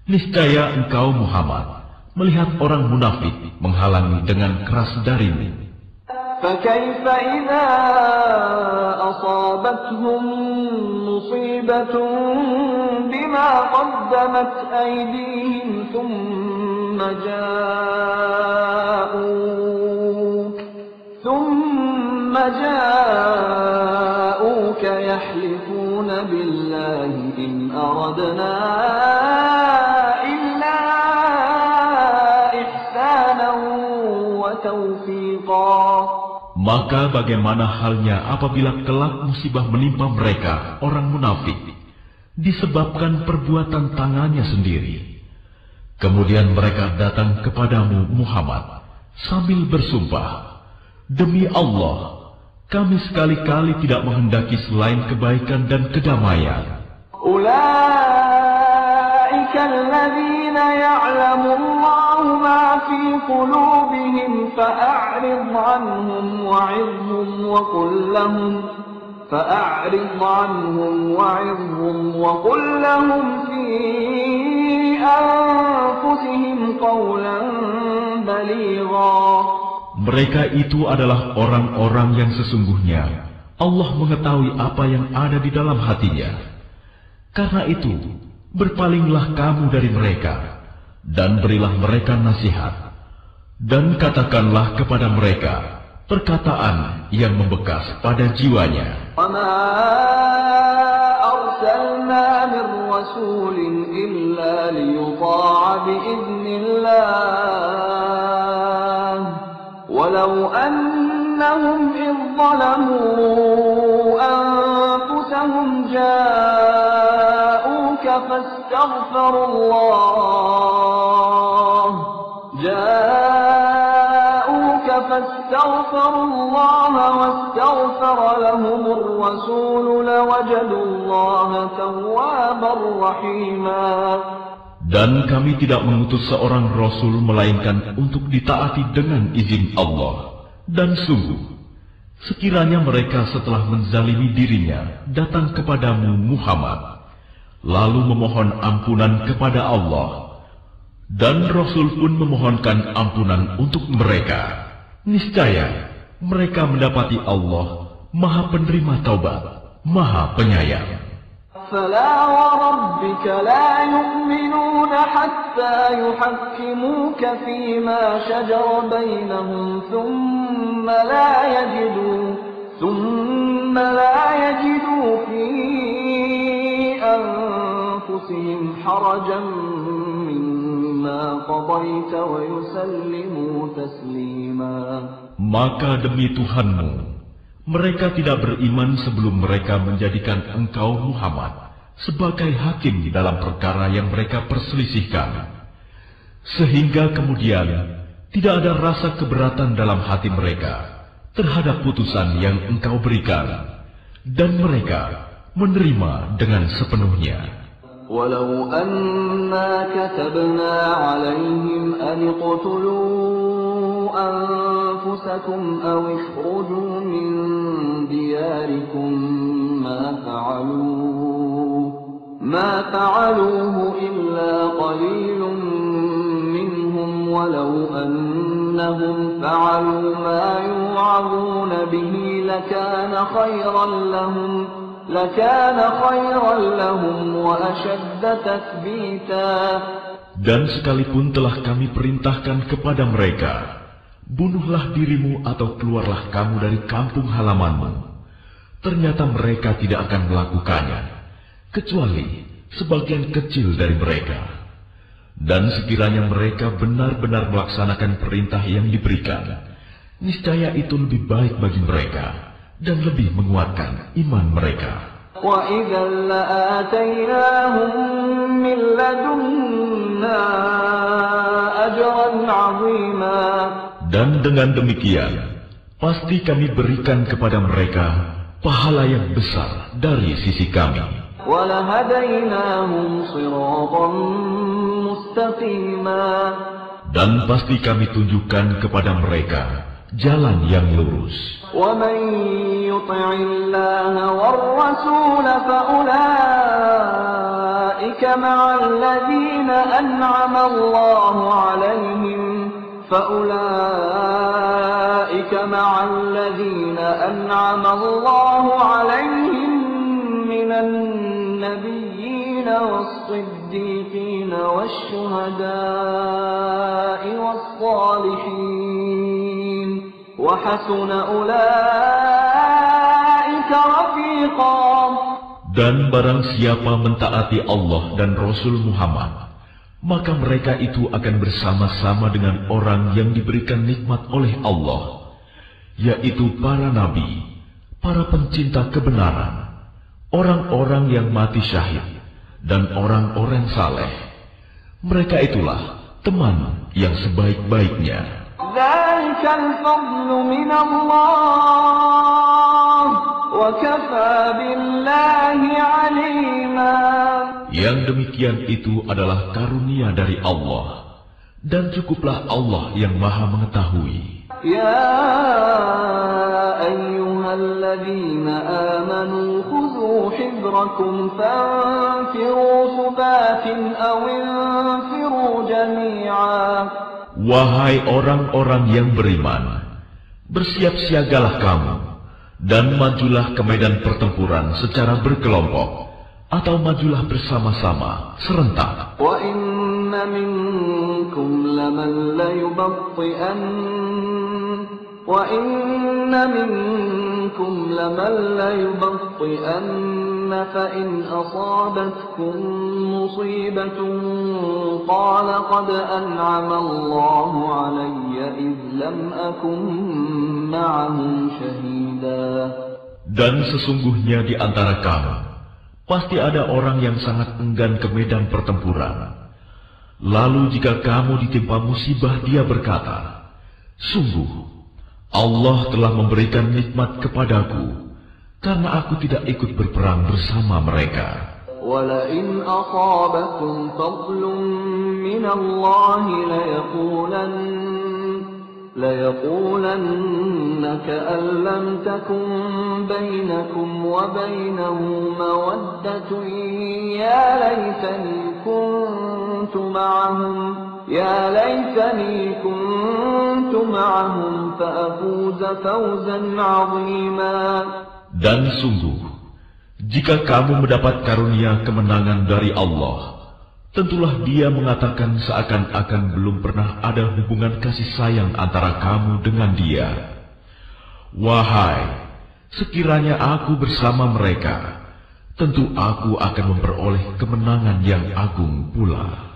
niscaya engkau Muhammad melihat orang munafik menghalangi dengan keras darimu. فَكَيْفَ إِذَا أَصَابَتْهُم مُّصِيبَةٌ بِمَا قَدَّمَتْ أَيْدِيهِمْ ثُمَّ جَاءُوكَ يَحْلِفُونَ بِاللَّهِ إِنْ أَرَدْنَا Maka bagaimana halnya apabila kelak musibah menimpa mereka, orang munafik, disebabkan perbuatan tangannya sendiri. Kemudian mereka datang kepadamu Muhammad sambil bersumpah, demi Allah, kami sekali-kali tidak menghendaki selain kebaikan dan kedamaian. أُولَئِكَ الَّذِينَ يَعْلَمُ اللَّهُ مَا فِي قُلُوبِهِمْ فَأَعْرِضْ عَنْهُمْ وَقُل لَّهُمْ فِي أَنفُسِهِمْ قَوْلًا بَلِيغًا. Mereka itu adalah orang-orang yang sesungguhnya Allah mengetahui apa yang ada di dalam hatinya. Karena itu, berpalinglah kamu dari mereka, dan berilah mereka nasihat, dan katakanlah kepada mereka perkataan yang membekas pada jiwanya. وَمَا أَرْسَلْنَا مِن رَّسُولٍ إِلَّا لِيُطَاعَ بِإِذْنِ اللَّهِ وَلَوْ أَنَّهُمْ إِذ ظَّلَمُوا أَنفُسَهُمْ جَاءُوكَ فَاسْتَغْفَرُوا اللَّهَ وَاسْتَغْفَرَ لَهُمُ الرَّسُولُ لَوَجَدُوا اللَّهَ تَوَّابًا رَّحِيمًا. Dan kami tidak mengutus seorang Rasul melainkan untuk ditaati dengan izin Allah. Dan sungguh, sekiranya mereka setelah menzalimi dirinya datang kepadamu Muhammad, lalu memohon ampunan kepada Allah, Dan Rasul pun memohonkan ampunan untuk mereka. Niscaya mereka mendapati Allah Maha Penerima Taubat, Maha Penyayang. فلا وربك لا يؤمنون حتى يحكموك فيما شجر بينهم ثم لا يجدوا في أنفسهم حرجا مما قضيت ويسلموا تسليما. Maka demi Tuhanmu, mereka tidak beriman sebelum mereka menjadikan engkau Muhammad sebagai hakim dalam perkara yang mereka perselisihkan, sehingga kemudian tidak ada rasa keberatan dalam hati mereka terhadap putusan yang engkau berikan, dan mereka menerima dengan sepenuhnya. Walau anna katabna alaihim an iqtulu anfusakum aw ikhruju min diyarikum ma fa'aluhu illa qalilun minhum walau annahum fa'alu ma yu'aduna bihi lakana khayran lahum wa ashadda tathbita. Dan sekalipun telah kami perintahkan kepada mereka, bunuhlah dirimu atau keluarlah kamu dari kampung halamanmu, ternyata mereka tidak akan melakukannya, kecuali sebagian kecil dari mereka. Dan sekiranya mereka benar-benar melaksanakan perintah yang diberikan, niscaya itu lebih baik bagi mereka dan lebih menguatkan iman mereka. وَإِذًا لَآتَيْنَاهُمْ مِنْ لَدُنَّا أَجْرًا عَظِيمًا. Dan dengan demikian, pasti kami berikan kepada mereka pahala yang besar dari sisi kami. وَلَهَدَيْنَاهُمْ صِرَاطًا مُسْتَقِيمًا. Dan pasti kami tunjukkan kepada mereka jalan yang lurus. وَمَنْ يُطِعِ اللَّهَ وَالرَّسُولَ فَأُولَئِكَ مَعَ الَّذِينَ أَنْعَمَ اللَّهُ عَلَيْهِمْ مِنَ النَّبِيِّينَ وَالصِّدِّيقِينَ وَالشُّهَدَاءِ وَالصَّالِحِينَ وَحَسُنَ أُولَئِكَ رَفِيقًا. Dan barang siapa mentaati Allah dan Rasul Muhammad, maka mereka itu akan bersama-sama dengan orang yang diberikan nikmat oleh Allah, yaitu para nabi, para pencinta kebenaran, orang-orang yang mati syahid, dan orang-orang saleh. Mereka itulah teman yang sebaik-baiknya. ذَلِكَ الْفَضْلُ مِنَ اللَّهِ وَكَفَى بِاللَّهِ عَلِيمًا. Yang demikian itu adalah karunia dari Allah, dan cukuplah Allah yang Maha mengetahui. يَا أَيُّهَا الَّذِينَ آمَنُوا خُذُوا حِذْرَكُمْ فَانفِرُوا ثُبَاتٍ أَوْ انفِرُوا جَمِيعًا. Wahai orang-orang yang beriman, bersiap-siagalah kamu, dan majulah ke medan pertempuran secara berkelompok, atau majulah bersama-sama, serentak. وَإِنَّ مِنكُمْ لَمَنْ لَيُبَطِّئَنَّ فَإِنْ أَصَابَتْكُمْ مُصِيبَةٌ قَالَ قَدْ أَنْعَمَ اللَّهُ عَلَيَّ إِذْ لَمْ أَكُنْ مَعَهُمْ شَهِيدًا. Dan sesungguhnya di antara kamu pasti ada orang yang sangat enggan ke medan pertempuran. Lalu jika kamu ditimpa musibah, dia berkata, "Sungguh, Allah telah memberikan nikmat kepadaku, karena aku tidak ikut berperang bersama mereka." وَلَئِنْ أَصَابَكُمْ فَضْلٌ مِّنَ اللَّهِ لَيَقُولَنَّ كَأَن لَّمْ تَكُن بَيْنَكُمْ وَبَيْنَهُ مَوَدَّةٌ يَا لَيْتَنِي كُنتُ مَعَهُمْ يا ليتني كنت معهم فأفوز فوزا عظيما. Dan sungguh, jika kamu mendapat karunia kemenangan dari Allah, tentulah Dia mengatakan seakan-akan belum pernah ada hubungan kasih sayang antara kamu dengan Dia. Wahai, sekiranya aku bersama mereka, tentu aku akan memperoleh kemenangan yang agung pula.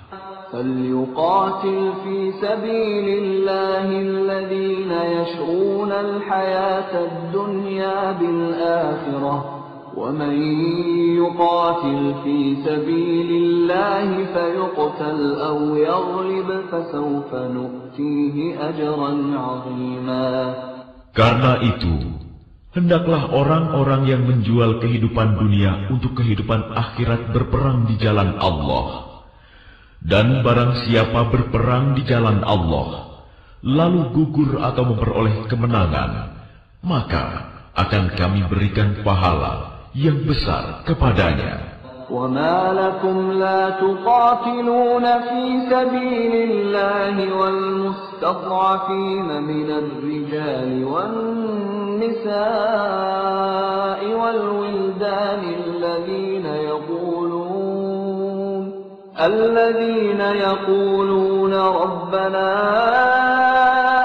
فليقاتل في سبيل الله الذين يشرون الحياة الدنيا بالآخرة ومن يقاتل في سبيل الله فيقتل أو يغلب فسوف نؤتيه أجرا عظيما. Karena itu, hendaklah orang-orang yang menjual kehidupan dunia untuk kehidupan akhirat berperang di jalan Allah. Dan barang siapa berperang di jalan Allah, lalu gugur atau memperoleh kemenangan, maka akan kami berikan pahala yang besar kepadanya. وَمَا لَكُمْ لَا تُقَاتِلُونَ فِي سَبِيلِ اللَّهِ وَالْمُسْتَضْعَفِينَ مِنَ الرِّجَالِ وَالنِّسَاءِ وَالْوِلْدَانِ الذين يقولون ربنا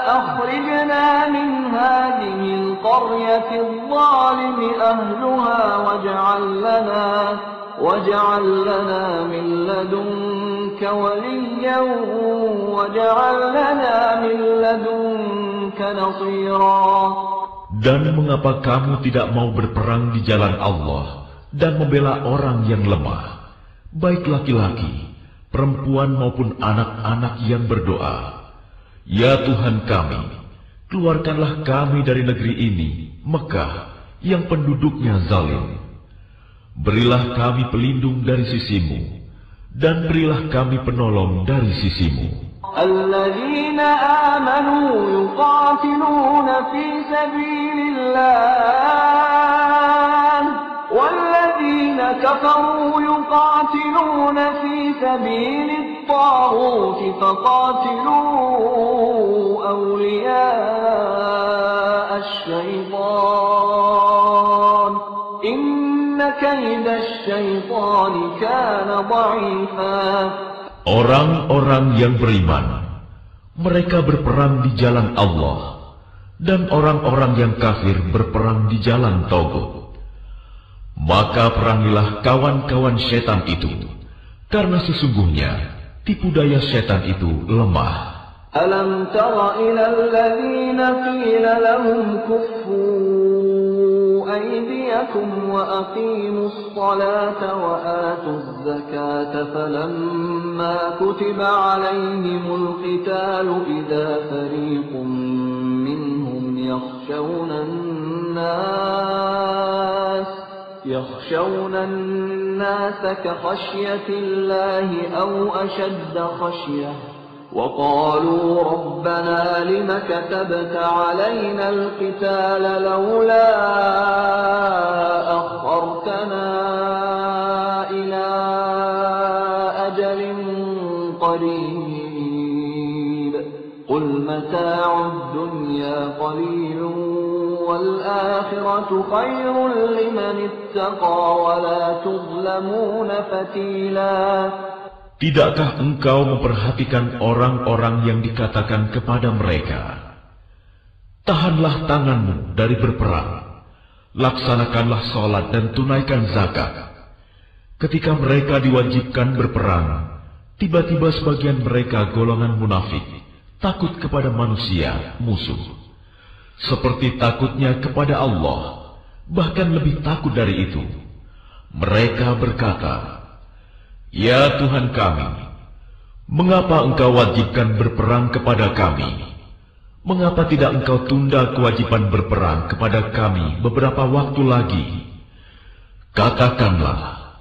أخرجنا من هذه القرية الظالم أهلها واجعل لنا من لدنك وليا واجعل لنا من لدنك نصيرا. Dan mengapa kamu tidak mau berperang di jalan Allah dan membela orang yang lemah, baik laki-laki, perempuan maupun anak-anak yang berdoa, "Ya Tuhan kami, keluarkanlah kami dari negeri ini, Mekah, yang penduduknya zalim. Berilah kami pelindung dari sisimu, dan berilah kami penolong dari sisimu." Alladzina amanu yuqatiluna fi sabilillah والذين كفروا يقاتلون في سبيل الطاغوت فقاتلوا أولياء الشيطان إن كيد الشيطان كان ضعيفا. Orang-orang yang beriman, mereka berperang di jalan Allah, dan orang-orang yang kafir berperang di jalan Taugut. Maka perangilah kawan-kawan setan itu, karena sesungguhnya tipu daya setan itu lemah. Alam tara ila alladhina qila lahum kuffu aydiyakum wa aqimus salata wa atuz zakata falamma kutiba alayhimul qitalu idza fariqun minhum يخشون الناس كخشية الله أو أشد خشية وقالوا ربنا لم كتبت علينا القتال لولا أخرتنا إلى أجل قريب قل متاع الدنيا قليل والآخرة خير لمن اتقى ولا تظلمون فتيلا. Tidakkah engkau memperhatikan orang-orang yang dikatakan kepada mereka, tahanlah tanganmu dari berperang, laksanakanlah sholat dan tunaikan zakat. Ketika mereka diwajibkan berperang, tiba-tiba sebagian mereka golongan munafik, takut kepada manusia, musuh. Seperti takutnya kepada Allah, bahkan lebih takut dari itu. Mereka berkata, "Ya Tuhan kami, mengapa Engkau wajibkan berperang kepada kami? Mengapa tidak Engkau tunda kewajiban berperang kepada kami beberapa waktu lagi? Katakanlah,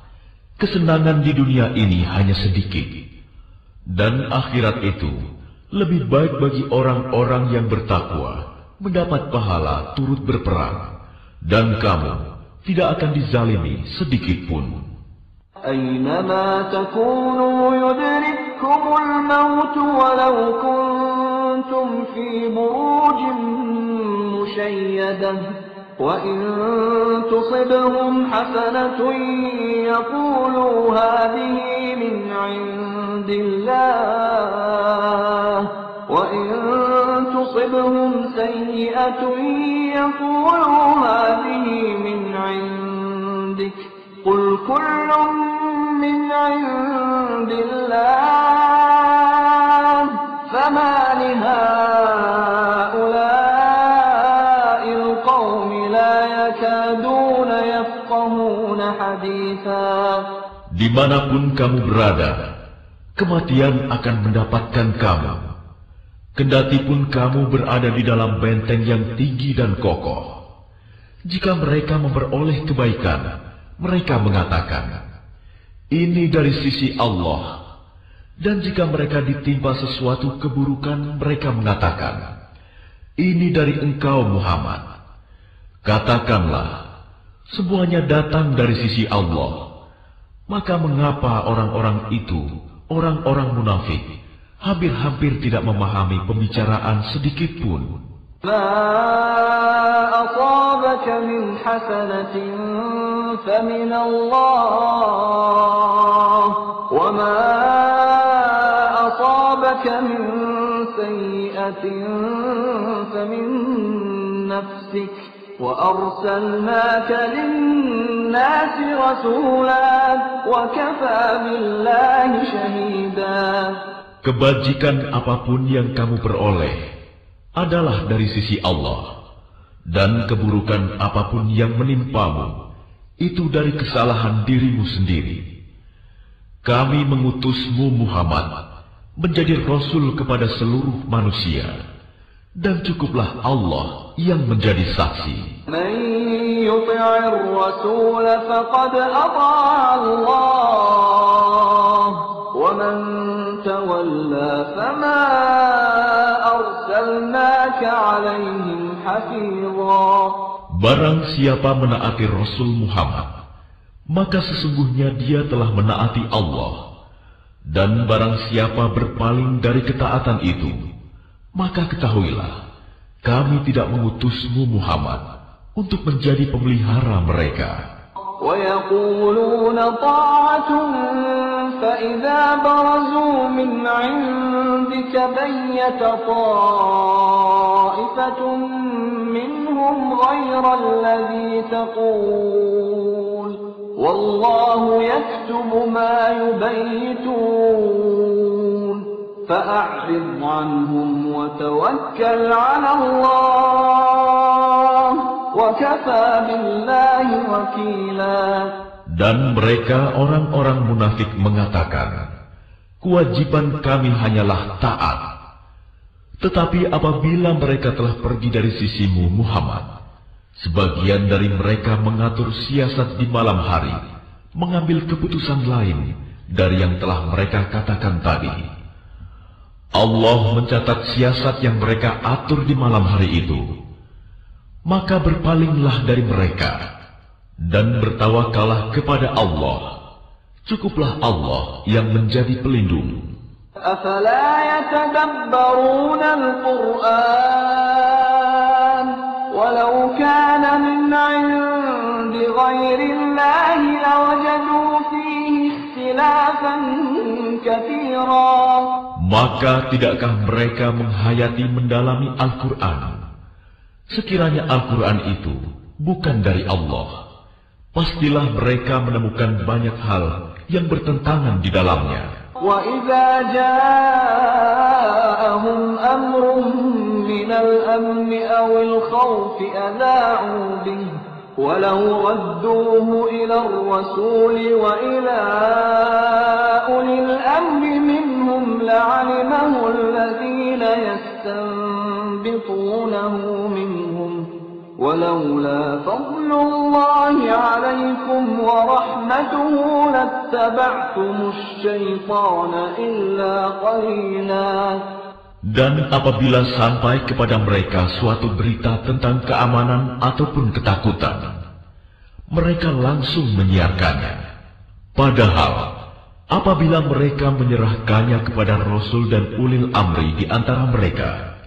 kesenangan di dunia ini hanya sedikit, dan akhirat itu lebih baik bagi orang-orang yang bertakwa, mendapat pahala turut berperang, dan kamu tidak akan dizalimi sedikit pun." أينما تكونوا يدرككم الموت ولو كنتم في بروج مشيدة وإن تصبهم حسنة يقولوا هذه من عند الله وإن تصبهم سيئة يقولوا هذه من عندك قل كل من عند الله فما لهؤلاء القوم لا يكادون يفقهون حديثا. Dimanapun kamu berada, kematian akan mendapatkan kamu. Kendati pun kamu berada di dalam benteng yang tinggi dan kokoh. Jika mereka memperoleh kebaikan, mereka mengatakan, ini dari sisi Allah. Dan jika mereka ditimpa sesuatu keburukan, mereka mengatakan, ini dari engkau Muhammad. Katakanlah, semuanya datang dari sisi Allah. Maka mengapa orang-orang itu, orang-orang munafik, hampir-hampir tidak memahami pembicaraan sedikit pun? ما أصابك من حسنة فمن الله وما أصابك من سيئة فمن نفسك وأرسلناك للناس رسولا وكفى بالله شهيدا. Kebajikan apapun yang kamu peroleh adalah dari sisi Allah, dan keburukan apapun yang menimpamu itu dari kesalahan dirimu sendiri. Kami mengutusmu Muhammad menjadi Rasul kepada seluruh manusia, dan cukuplah Allah yang menjadi saksi. Man yuti'ir rasul faqad ata'a Allah wa man tawalla fama arsalnaka 'alaihim hafiza. Barang siapa menaati Rasul Muhammad, maka sesungguhnya dia telah menaati Allah. Dan barang siapa berpaling dari ketaatan itu, maka ketahuilah, kami tidak mengutusmu Muhammad untuk menjadi pemelihara mereka. وَيَقُولُونَ طَاعَةٌ فَإِذَا بَرَزُوا مِنْ عِنْدِكَ بَيَّتَ طَائِفَةٌ مِّنْهُمْ غَيْرَ الَّذِي تَقُولُ وَاللَّهُ يَكْتُبُ مَا يُبَيِّتُونَ فَأَعْرِضْ عَنْهُمْ وَتَوَكَّلْ عَلَى اللَّهِ وَكَفَى بِاللَّهِ وَكِيلًا. Dan mereka orang-orang munafik mengatakan, kewajiban kami hanyalah taat. Tetapi apabila mereka telah pergi dari sisimu Muhammad, sebagian dari mereka mengatur siasat di malam hari, mengambil keputusan lain dari yang telah mereka katakan tadi. Allah mencatat siasat yang mereka atur di malam hari itu. Maka berpalinglah dari mereka dan bertawakallah kepada Allah. Cukuplah Allah yang menjadi pelindung. أَفَلَا يَتَدَبَّرُونَ الْقُرْآنَ وَلَوْ كَانَ مِنْ عِنْدِ غَيْرِ اللَّهِ لَوَجَدُوا فِيهِ اخْتِلَافًا كَثِيرًا. Maka tidakkah mereka menghayati mendalami Al-Quran? Sekiranya Al-Quran itu bukan dari Allah, pastilah mereka menemukan banyak hal yang bertentangan di dalamnya. وَإِذَا جَاءَهُمْ أَمْرٌ مِّنَ الْأَمْنِ أَوِ الْخَوْفِ أَذَاعُوا بِهِ وَلَوْ رَدُّوهُ إِلَى الرَّسُولِ وَإِلَى أُولِي الْأَمْرِ مِنْهُمْ لَعَلِمَهُ الَّذِينَ يَسْتَنبِطُونَهُ مِنْهُمْ وَلَوْلَا فَضْلُ اللَّهِ عَلَيْكُمْ وَرَحْمَتُهُ لَاتَّبَعْتُمُ الشَّيْطَانَ إِلَّا قَلِيلًا. Dan apabila sampai kepada mereka suatu berita tentang keamanan ataupun ketakutan, mereka langsung menyiarkannya. Padahal, apabila mereka menyerahkannya kepada Rasul dan ulil amri di antara mereka,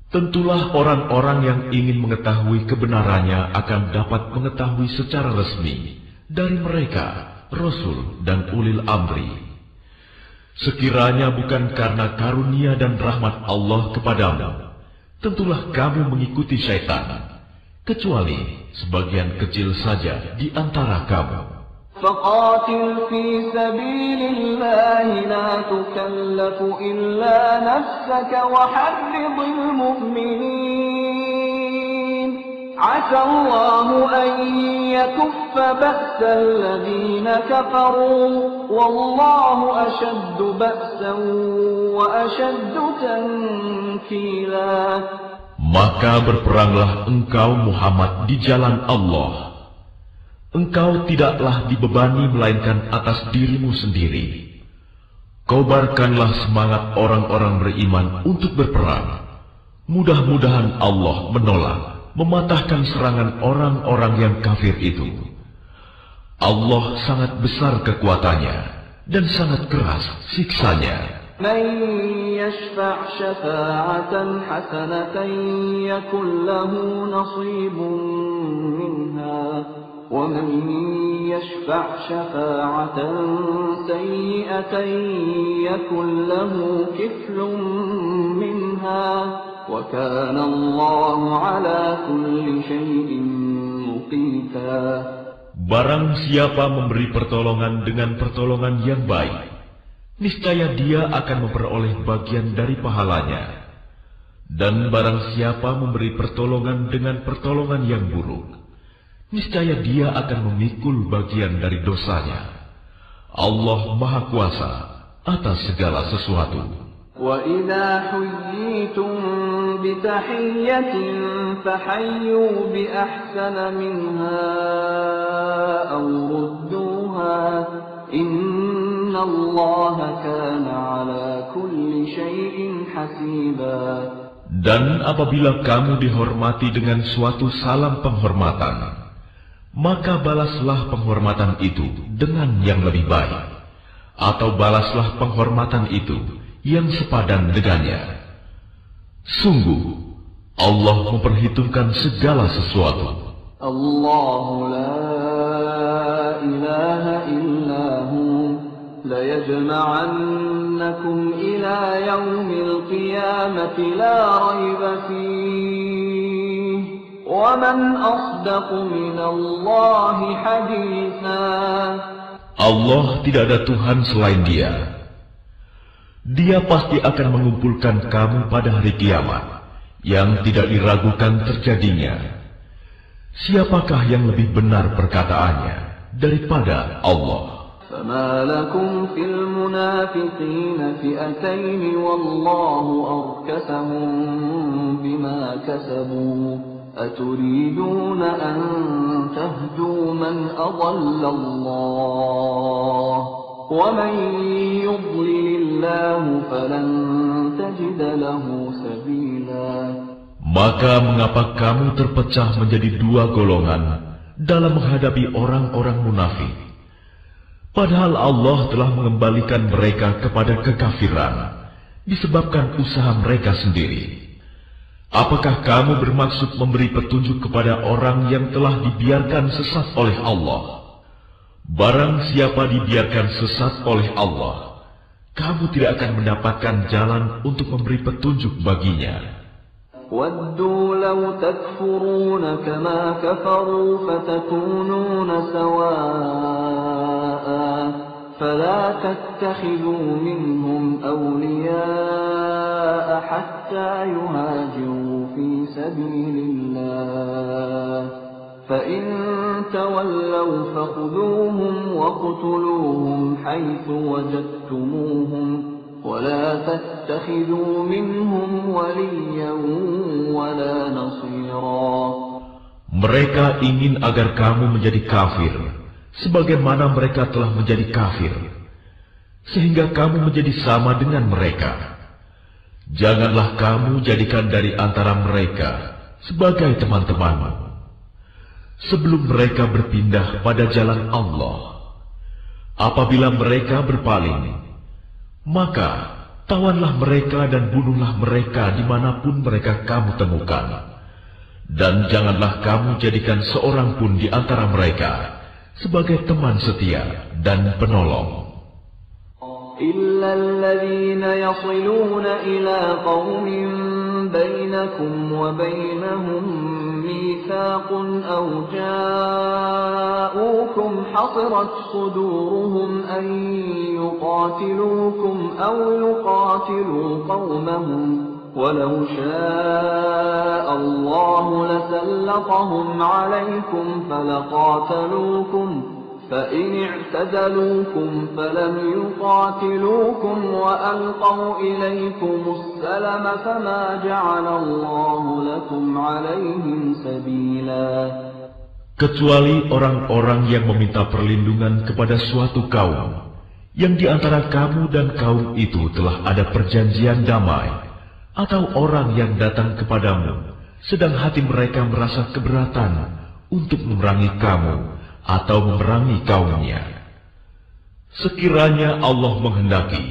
tentulah orang-orang yang ingin mengetahui kebenarannya akan dapat mengetahui secara resmi dari mereka, Rasul dan ulil amri. Sekiranya bukan karena karunia dan rahmat Allah kepadamu, tentulah kamu mengikuti syaitan, kecuali sebagian kecil saja di antara kamu. فقاتل في سبيل الله لا تكلف إلا نفسك وحرض المؤمنين عسى الله أن يكف بأس الذين كفروا والله أشد بأسا وأشد تنكيلا. Maka berperanglah engkau Muhammad di jalan Allah. Engkau tidaklah dibebani melainkan atas dirimu sendiri. Kobarkanlah semangat orang-orang beriman untuk berperang. Mudah-mudahan Allah menolak, mematahkan serangan orang-orang yang kafir itu. Allah sangat besar kekuatannya dan sangat keras siksanya. من يشفع شفاعة حسنة يكن له نصيب منها ومن يشفع شفاعة سيئة يكن له كفل منها وكان الله على كل شيء مقيتا. Barang siapa memberi pertolongan dengan pertolongan yang baik, niscaya dia akan memperoleh bagian dari pahalanya. Dan barang siapa memberi pertolongan dengan pertolongan yang buruk, niscaya dia akan memikul bagian dari dosanya. Allah Maha Kuasa atas segala sesuatu. وَإِذَا حُيِّيتُم بِتَحِيَّةٍ فَحَيُّوا بِأَحْسَنَ مِنْهَا أَوْ رُدُّوهَا إِنَّ اللَّهَ كَانَ عَلَى كُلِّ شَيْءٍ حَسِيبًا. Dan apabila kamu dihormati dengan suatu salam penghormatan, maka balaslah penghormatan itu dengan yang lebih baik, atau balaslah penghormatan itu yang sepadan dengannya. Sungguh, Allah memperhitungkan segala sesuatu. Allahu la ilaha illa hu la yajma'annakum ila yaumil qiyamati la rayba fihi wa man asdaqu minallahi haditha. Allah tidak ada Tuhan selain Dia. Dia pasti akan mengumpulkan kamu pada hari kiamat yang tidak diragukan terjadinya. Siapakah yang lebih benar perkataannya daripada Allah? فَمَا لَكُمْ فِي الْمُنَافِقِينَ فِئَتَيْنِ وَاللَّهُ أَرْكَسَهُم بِمَا كَسَبُوا أَتُرِيدُونَ أَن تَهْدُوا مَنْ أَضَلَّ اللَّهُ وَمَن يُضْلِلِ اللَّهُ فَلَن تَجِدَ لَهُ سَبِيلًا. Maka mengapa kamu terpecah menjadi dua golongan dalam menghadapi orang-orang munafik? Padahal Allah telah mengembalikan mereka kepada kekafiran disebabkan usaha mereka sendiri. Apakah kamu bermaksud memberi petunjuk kepada orang yang telah dibiarkan sesat oleh Allah? Barang siapa dibiarkan sesat oleh Allah, kamu tidak akan mendapatkan jalan untuk memberi petunjuk baginya. وَدُّوا لَوْ تَكْفُرُونَ كَمَا كَفَرُوا فَتَكُونُونَ سَوَاءً فَلَا تَتَّخِذُوا مِنْهُمْ أَوْلِيَاءَ حَتَّى يُهَاجِرُوا فِي سَبِيلِ اللَّهِ فَإِن تَوَلَّوْا فَخُذُوهُمْ وَاقْتُلُوهُمْ حَيْثُ وَجَدتُّمُوهُمْ وَلَا تَتَّخِذُوا مِنْهُمْ وَلِيًّا وَلَا نَصِيرًا. Mereka ingin agar kamu menjadi kafir, sebagaimana mereka telah menjadi kafir, sehingga kamu menjadi sama dengan mereka. Janganlah kamu jadikan dari antara mereka sebagai teman-temanmu, sebelum mereka berpindah pada jalan Allah. Apabila mereka berpaling, maka tawanlah mereka dan bunuhlah mereka dimanapun mereka kamu temukan. Dan janganlah kamu jadikan seorang pun di antara mereka sebagai teman setia dan penolong. إلا الذين يصلون إلى قوم بينكم وبينهم ميثاق أو جاءوكم حصرت صدورهم أن يقاتلوكم أو يقاتلوا قومهم ولو شاء الله لسلطهم عليكم فلقاتلوكم فإن اعتزلوكم فلم يقاتلوكم وألقوا إليكم السلم فما جعل الله لكم عليهم سبيلا. Kecuali orang-orang yang meminta perlindungan kepada suatu kaum, yang di antara kamu dan kaum itu telah ada perjanjian damai, atau orang yang datang kepadamu, sedang hati mereka merasa keberatan untuk memerangi kamu, atau memerangi kaumnya. Sekiranya Allah menghendaki,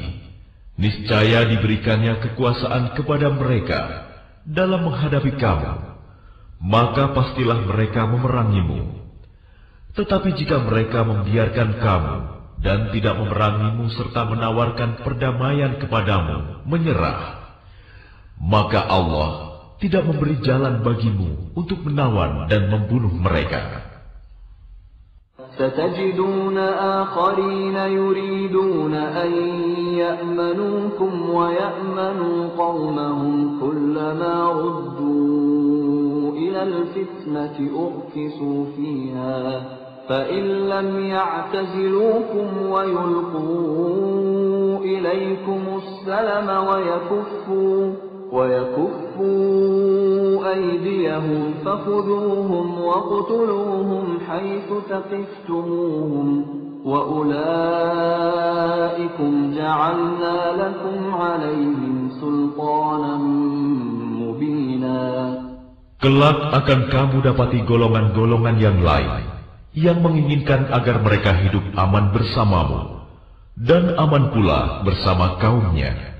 niscaya diberikannya kekuasaan kepada mereka dalam menghadapi kamu, maka pastilah mereka memerangimu. Tetapi jika mereka membiarkan kamu dan tidak memerangimu serta menawarkan perdamaian kepadamu, menyerah, maka Allah tidak memberi jalan bagimu untuk menawan dan membunuh mereka. ستجدون آخرين يريدون أن يأمنوكم ويأمنوا قومهم كلما ردوا إلى الفتنة أركسوا فيها فإن لم يعتزلوكم ويلقوا إليكم السلم ويكفوا أيديهم فخذوهم واقتلوهم حيث ثقفتموهم وأولئكم جعلنا لكم عليهم سلطانا مبينا. Kelak akan kamu dapati golongan-golongan yang lain yang menginginkan agar mereka hidup aman bersamamu dan aman pula bersama kaumnya.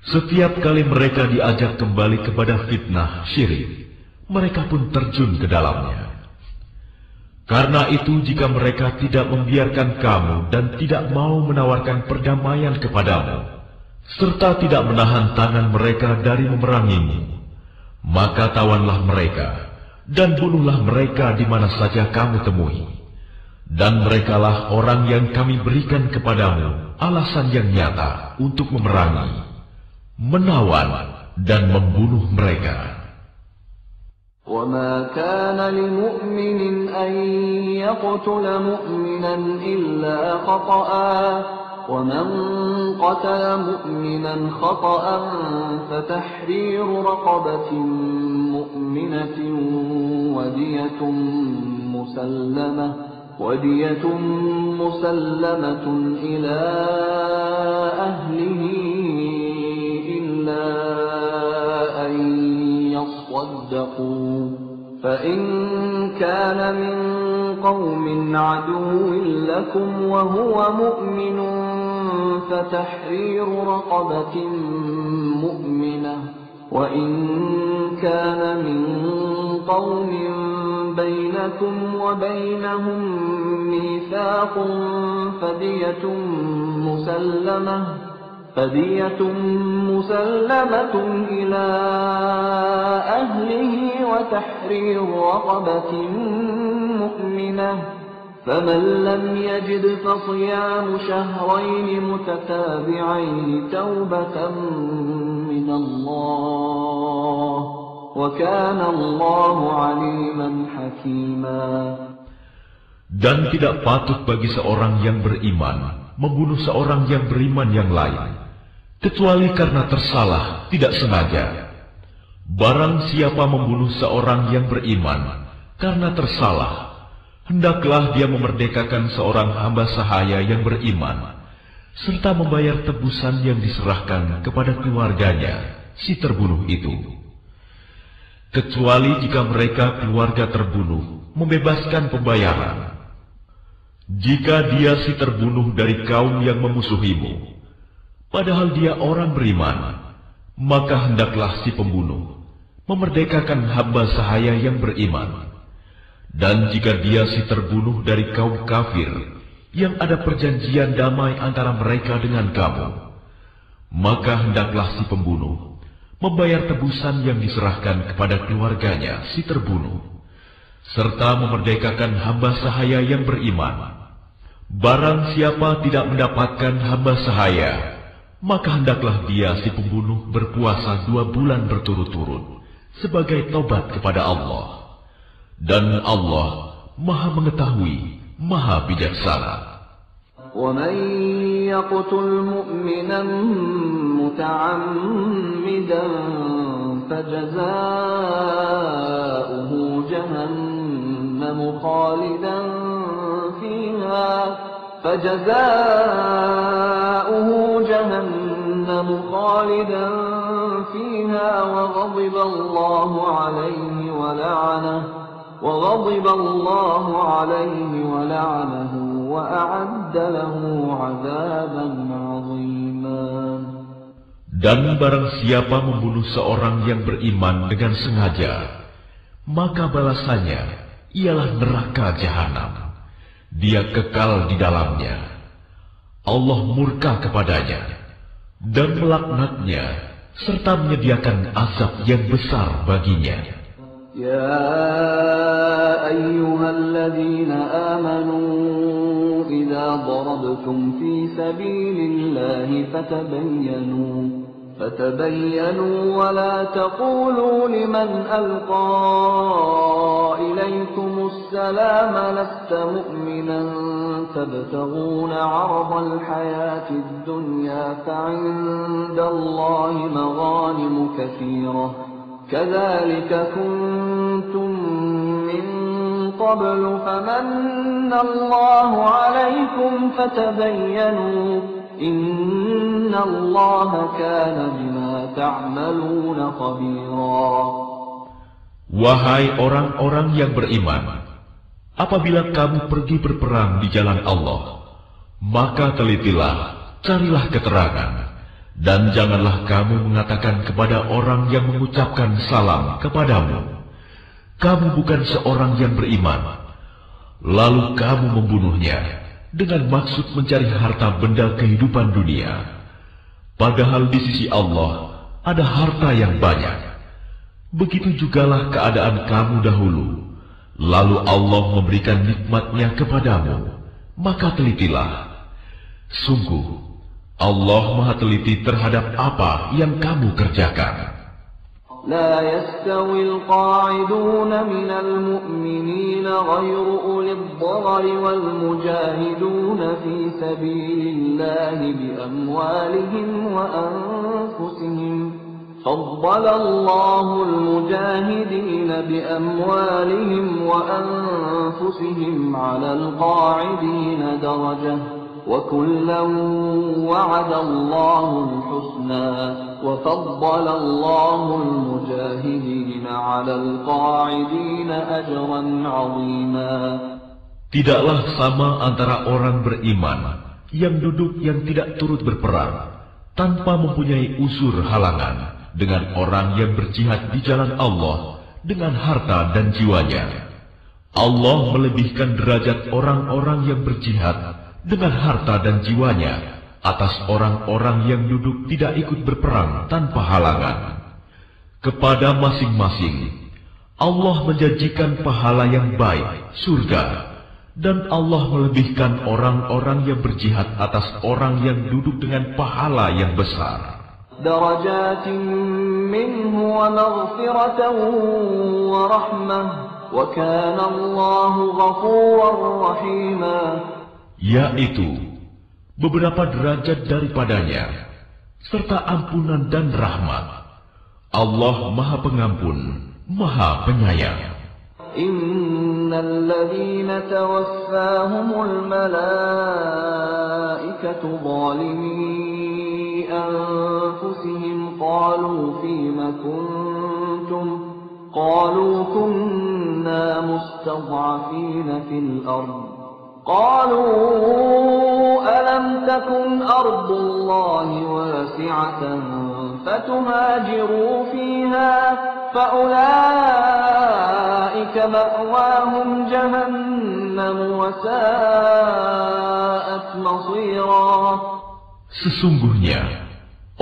Setiap kali mereka diajak kembali kepada fitnah syirik, mereka pun terjun ke dalamnya. Karena itu jika mereka tidak membiarkan kamu dan tidak mau menawarkan perdamaian kepadamu, serta tidak menahan tangan mereka dari memerangimu, maka tawanlah mereka dan bunuhlah mereka di mana saja kamu temui. Dan merekalah orang yang kami berikan kepadamu alasan yang nyata untuk memerangi, menawan dan membunuh mereka. وَمَا كَانَ لِمُؤْمِنٍ أَن يَقْتُلَ مُؤْمِنًا إِلَّا خَطَأً وَمَنْ قَتَلَ مُؤْمِنًا خَطَأً فَتَحْرِيرُ رَقَبَةٍ مُؤْمِنَةٍ وَدِيَةٌ مُسَلَّمَةٌ إِلَى أَهْلِهِ أن يصدقوا فإن كان من قوم عدو لكم وهو مؤمن فتحرير رقبة مؤمنة وإن كان من قوم بينكم وبينهم ميثاق فدية مسلمة إلى أهله وتحرير رقبة مؤمنة فمن لم يجد فصيام شهرين متتابعين توبة من الله وكان الله عليما حكيما. Dan tidak patut bagi seorang yang beriman membunuh seorang yang beriman yang lain, kecuali karena tersalah, tidak sengaja. Barang siapa membunuh seorang yang beriman karena tersalah, hendaklah dia memerdekakan seorang hamba sahaya yang beriman, serta membayar tebusan yang diserahkan kepada keluarganya, si terbunuh itu. Kecuali jika mereka keluarga terbunuh membebaskan pembayaran. Jika dia si terbunuh dari kaum yang memusuhimu, padahal dia orang beriman, maka hendaklah si pembunuh memerdekakan hamba sahaya yang beriman. Dan jika dia si terbunuh dari kaum kafir yang ada perjanjian damai antara mereka dengan kamu, maka hendaklah si pembunuh membayar tebusan yang diserahkan kepada keluarganya si terbunuh, serta memerdekakan hamba sahaya yang beriman. Barang siapa tidak mendapatkan hamba sahaya, maka hendaklah dia si pembunuh berpuasa 2 bulan berturut-turut sebagai taubat kepada Allah. Dan Allah Maha Mengetahui, Maha Bijaksana. وَمَنْ يَقْتُلْ مُؤْمِنًا مُتَعَمِّدًا فَجَزَاؤُهُ جَهَنَّمُ خَالِدًا فِيهَا وَغَضِبَ اللَّهُ عَلَيْهِ وَلَعَنَهُ وَأَعَدَّ لَهُ عَذَابًا عَظِيمًا. Dan barang siapa membunuh seorang yang beriman dengan sengaja, maka balasannya ialah neraka jahanam. Dia kekal di dalamnya. Allah murka kepadanya dan melaknatnya, serta menyediakan azab yang besar baginya. يا أيها الذين آمنوا إذا ضربتم في سبيل الله فتبينوا ولا تقولوا لمن ألقى إليكم السلام لست مؤمنا تبتغون عرض الحياة الدنيا فعند الله مغانم كثيرة كذلك كنتم من قبل فمن الله عليكم فتبينوا إن الله كان بما تعملون خبيرا. Wahai orang-orang yang beriman, apabila kamu pergi berperang di jalan Allah, maka telitilah, carilah keterangan. Dan janganlah kamu mengatakan kepada orang yang mengucapkan salam kepadamu, kamu bukan seorang yang beriman, lalu kamu membunuhnya dengan maksud mencari harta benda kehidupan dunia. Padahal di sisi Allah ada harta yang banyak. Begitu jugalah keadaan kamu dahulu, lalu Allah memberikan nikmat-Nya kepadamu, maka telitilah. Sungguh, Allah Maha Teliti terhadap apa yang kamu kerjakan. لا يستوي القاعدون من المؤمنين غير أولي الضرر والمجاهدون في سبيل الله بأموالهم وأنفسهم فضل الله المجاهدين بأموالهم وأنفسهم على القاعدين درجة وكلا وعد الله الحسنى وفضل الله المجاهدين على القاعدين أجرا عظيما. Tidaklah sama antara orang beriman yang duduk yang tidak turut berperang tanpa mempunyai unsur halangan dengan orang yang berjihad di jalan Allah dengan harta dan jiwanya. Allah melebihkan derajat orang-orang yang berjihad dengan harta dan jiwanya atas orang-orang yang duduk tidak ikut berperang tanpa halangan. Kepada masing-masing Allah menjanjikan pahala yang baik, surga, dan Allah melebihkan orang-orang yang berjihad atas orang yang duduk dengan pahala yang besar. Darajatin minhu wa maghfiratan wa rahmah wa kana Allahu ghafuran rahima. Yaitu beberapa derajat daripadanya, serta ampunan dan rahmat. Allah Maha Pengampun, Maha Penyayang. Innal ladzina tawaffahumul malaikatu zalimi anfusihim qalu fima kuntum qalu kunna mustad'afina fil ardh قالوا ألم تكن أرض الله واسعة فتهاجروا فيها فأولئك مأواهم جهنم وساءت مصيرا. Sesungguhnya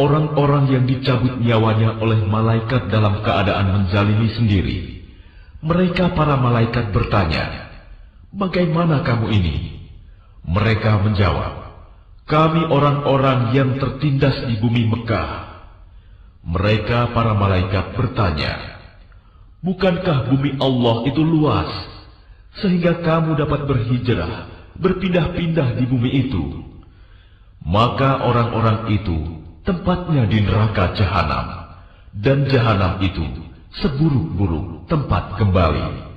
orang-orang yang dicabut nyawanya oleh malaikat dalam keadaan menzalimi sendiri, mereka para malaikat bertanya, "Bagaimana kamu ini?" Mereka menjawab, "Kami orang-orang yang tertindas di bumi Mekah." Mereka para malaikat bertanya, "Bukankah bumi Allah itu luas, sehingga kamu dapat berhijrah, berpindah-pindah di bumi itu?" Maka orang-orang itu tempatnya di neraka Jahanam, dan Jahanam itu seburuk-buruk tempat kembali.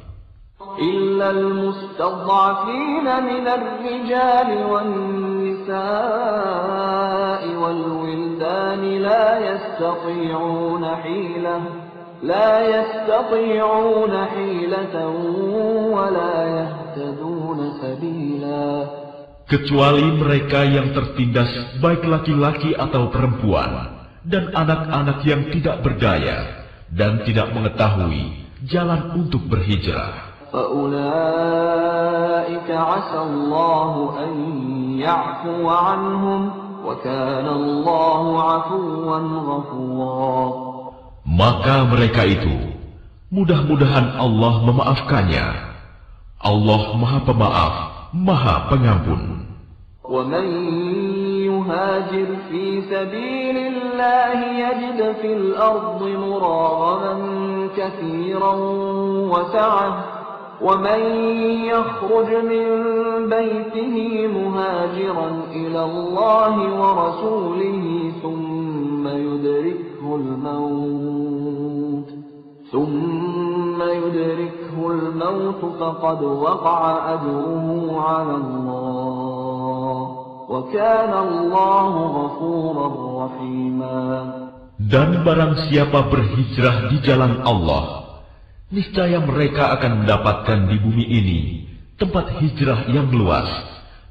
إلا المستضعفين من الرجال والنساء والولدان لا يستطيعون حيلة ولا يهتدون سبيلا. Kecuali mereka yang tertindas, baik laki-laki atau perempuan, dan anak-anak yang tidak berdaya dan tidak mengetahui jalan untuk berhijrah. فَأُولَئِكَ عَسَى اللَّهُ أَن يَعْفُوَ عَنْهُمْ وَكَانَ اللَّهُ عَفُوًّا غَفُورًا. Maka mereka itu, mudah-mudahan Allah memaafkannya. Allah Maha Pemaaf, Maha Pengampun. وَمَن يُهَاجِرْ فِي سَبِيلِ اللَّهِ يَجِدْ فِي الْأَرْضِ مُرَاغَمًا كَثِيرًا وَسَعَةً وَمَن يَخْرُجْ مِن بَيْتِهِ مُهَاجِرًا إِلَى اللَّهِ وَرَسُولِهِ ثُمَّ يُدْرِكْهُ الْمَوْتُ فَقَدْ وَقَعَ أَجْرُهُ عَلَى اللَّهِ وَكَانَ اللَّهُ غَفُورًا رَّحِيمًا. Dan barang siapa berhijrah di jalan Allah, niscaya mereka akan mendapatkan di bumi ini tempat hijrah yang luas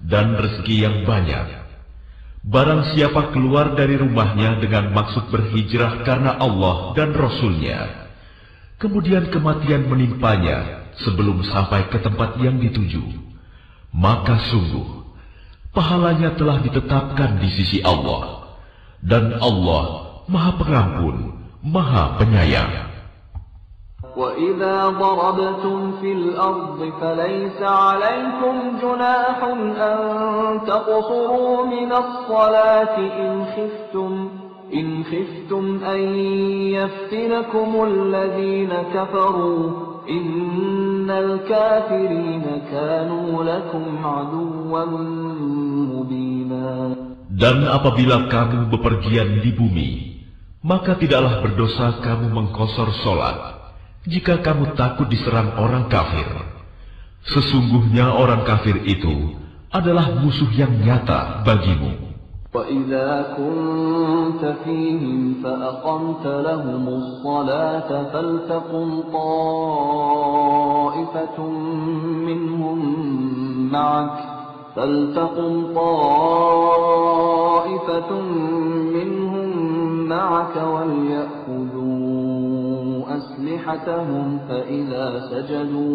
dan rezeki yang banyak. Barang siapa keluar dari rumahnya dengan maksud berhijrah karena Allah dan Rasul-Nya, kemudian kematian menimpanya sebelum sampai ke tempat yang dituju, maka sungguh pahalanya telah ditetapkan di sisi Allah, dan Allah Maha Pengampun, Maha Penyayang. وَإِذَا ضَرَبْتُمْ فِي الْأَرْضِ فَلَيْسَ عَلَيْكُمْ جُنَاحٌ أَن تَقْصُرُوا مِنَ الصَّلَاةِ إِنْ خِفْتُمْ أَن يَفْتِنَكُمُ الَّذِينَ كَفَرُوا إِنَّ الْكَافِرِينَ كَانُوا لَكُمْ عَدُوًّا مُبِينًا. Dan apabila kamu bepergian di bumi, maka tidaklah berdosa kamu mengqasar salat jika kamu takut diserang orang kafir. Sesungguhnya orang kafir itu adalah musuh yang nyata bagimu. وَإِذَا كُنْتَ فِيهِمْ فَأَقَمْتَ لَهُمُ الصَّلَاةَ فَلْتَقُمْ طَائِفَةٌ مِّنْهُمْ مَعَكَ وَلْيَأْخُذُوا أَسْلِحَتَهُمْ فَإِذَا سَجَدُوا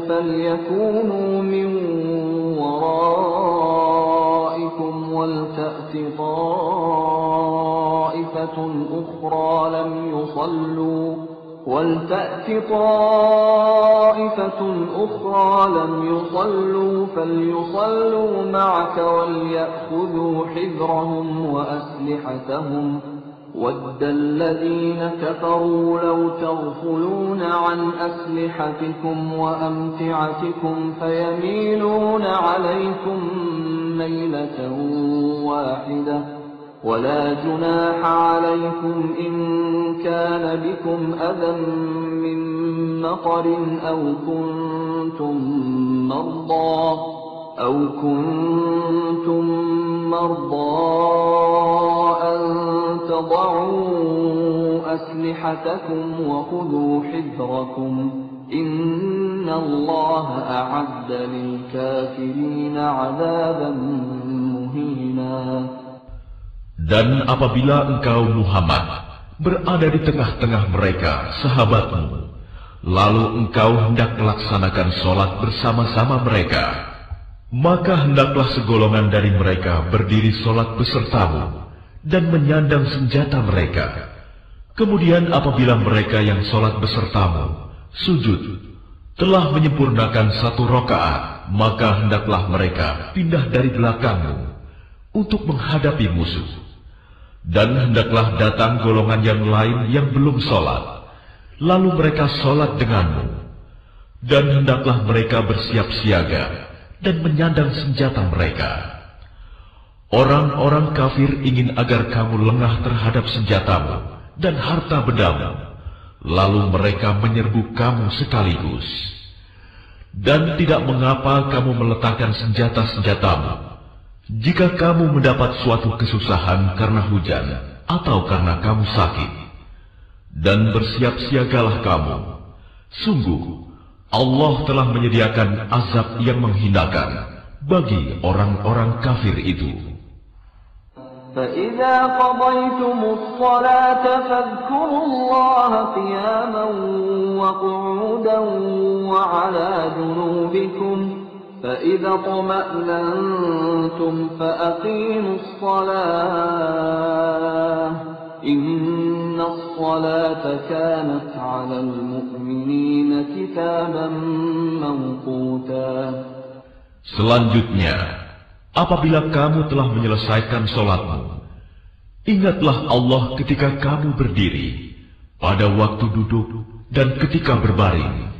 فَلْيَكُونُوا مِنْ وَرَائِكُمْ وَلْتَأْتِ طَائِفَةٌ أُخْرَى لَمْ يُصَلُّوا فَلْيُصَلُّوا مَعَكَ وَلْيَأْخُذُوا حِذْرَهُمْ وَأَسْلِحَتَهُمْ وَدَّ الَّذِينَ كَفَرُوا لَوْ تَغْفُلُونَ عَنْ أَسْلِحَتِكُمْ وَأَمْتِعَتِكُمْ فَيَمِيلُونَ عَلَيْكُمْ مَيْلَةً وَاحِدَةً وَلَا جُنَاحَ عَلَيْكُمْ إِنْ كَانَ بِكُمْ أَذًى مِّن مَّطَرٍ أَوْ كُنتُم مَّرْضَىٰ أَن تَضَعُوا أَسْلِحَتَكُمْ وَخُذُوا حِذْرَكُمْ إن الله أعد للكافرين عذابا مهينا. Dan apabila engkau Muhammad berada di tengah-tengah mereka, sahabatmu, lalu engkau hendak melaksanakan sholat bersama-sama mereka, maka hendaklah segolongan dari mereka berdiri sholat besertamu dan menyandang senjata mereka. Kemudian apabila mereka yang sholat besertamu sujud telah menyempurnakan 1 rakaat, maka hendaklah mereka pindah dari belakangmu untuk menghadapi musuh. Dan hendaklah datang golongan yang lain yang belum sholat, lalu mereka sholat denganmu. Dan hendaklah mereka bersiap siaga dan menyandang senjata mereka. Orang-orang kafir ingin agar kamu lengah terhadap senjatamu dan harta bendamu, lalu mereka menyerbu kamu sekaligus. Dan tidak mengapa kamu meletakkan senjata-senjatamu jika kamu mendapat suatu kesusahan karena hujan atau karena kamu sakit. Dan bersiap siagalah kamu. Sungguh, Allah telah menyediakan azab yang menghinakan bagi orang-orang kafir itu. فَإِذَا قَضَيْتُمُ الصَّلَاةَ فَاذْكُرُوا اللَّهَ قِيَامًا وَقُعُودًا وَعَلَى جُنُوبِكُمْ فَإِذَا اطْمَأْنَنْتُمْ فَأَقِيمُوا الصَّلَاةَ إِنَّ الصَّلَاةَ كَانَتْ عَلَى الْمُؤْمِنِينَ كِتَابًا مَوْقُوتًا. Selanjutnya, apabila kamu telah menyelesaikan sholatmu, ingatlah Allah ketika kamu berdiri, pada waktu duduk, dan ketika berbaring.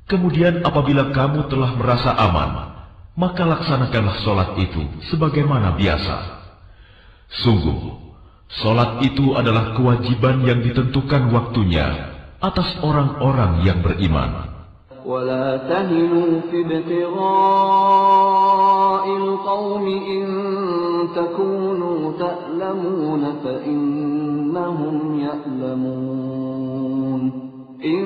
Kemudian apabila kamu telah merasa aman, maka laksanakanlah sholat itu sebagaimana biasa. Sungguh, sholat itu adalah kewajiban yang ditentukan waktunya atas orang-orang yang beriman. وَلَا تَهِنُوا فِي ابْتِغَاءِ الْقَوْمِ إِن تَكُونُوا تَأْلَمُونَ فَإِنَّهُمْ يَأْلَمُونَ إِن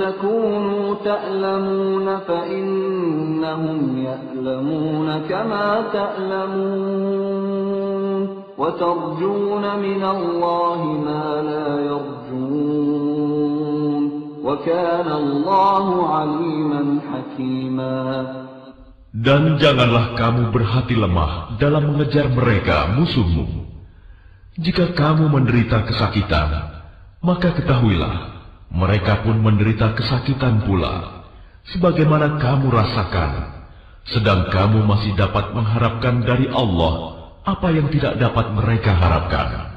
تَكُونُوا تَأْلَمُونَ فَإِنَّهُمْ يَأْلَمُونَ كَمَا تَأْلَمُونَ وَتَرْجُونَ مِنَ اللَّهِ مَا لَا يَرْجُونَ وَكَانَ اللَّهُ عَلِيمًا حَكِيمًا. Dan janganlah kamu berhati lemah dalam mengejar mereka, musuhmu. Jika kamu menderita kesakitan, maka ketahuilah, mereka pun menderita kesakitan pula, sebagaimana kamu rasakan, sedang kamu masih dapat mengharapkan dari Allah apa yang tidak dapat mereka harapkan.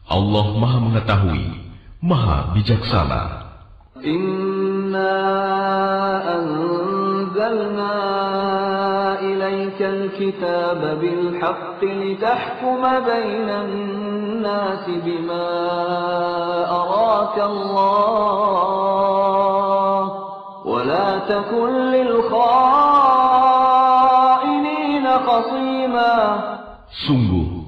Allah Maha Mengetahui, Maha Bijaksana. Inna anzalna ilaikal kitaba bil haqqi litahkuma bainan nasi bima araka Allah wa la takun lil kha'inina khasima. Sungguh,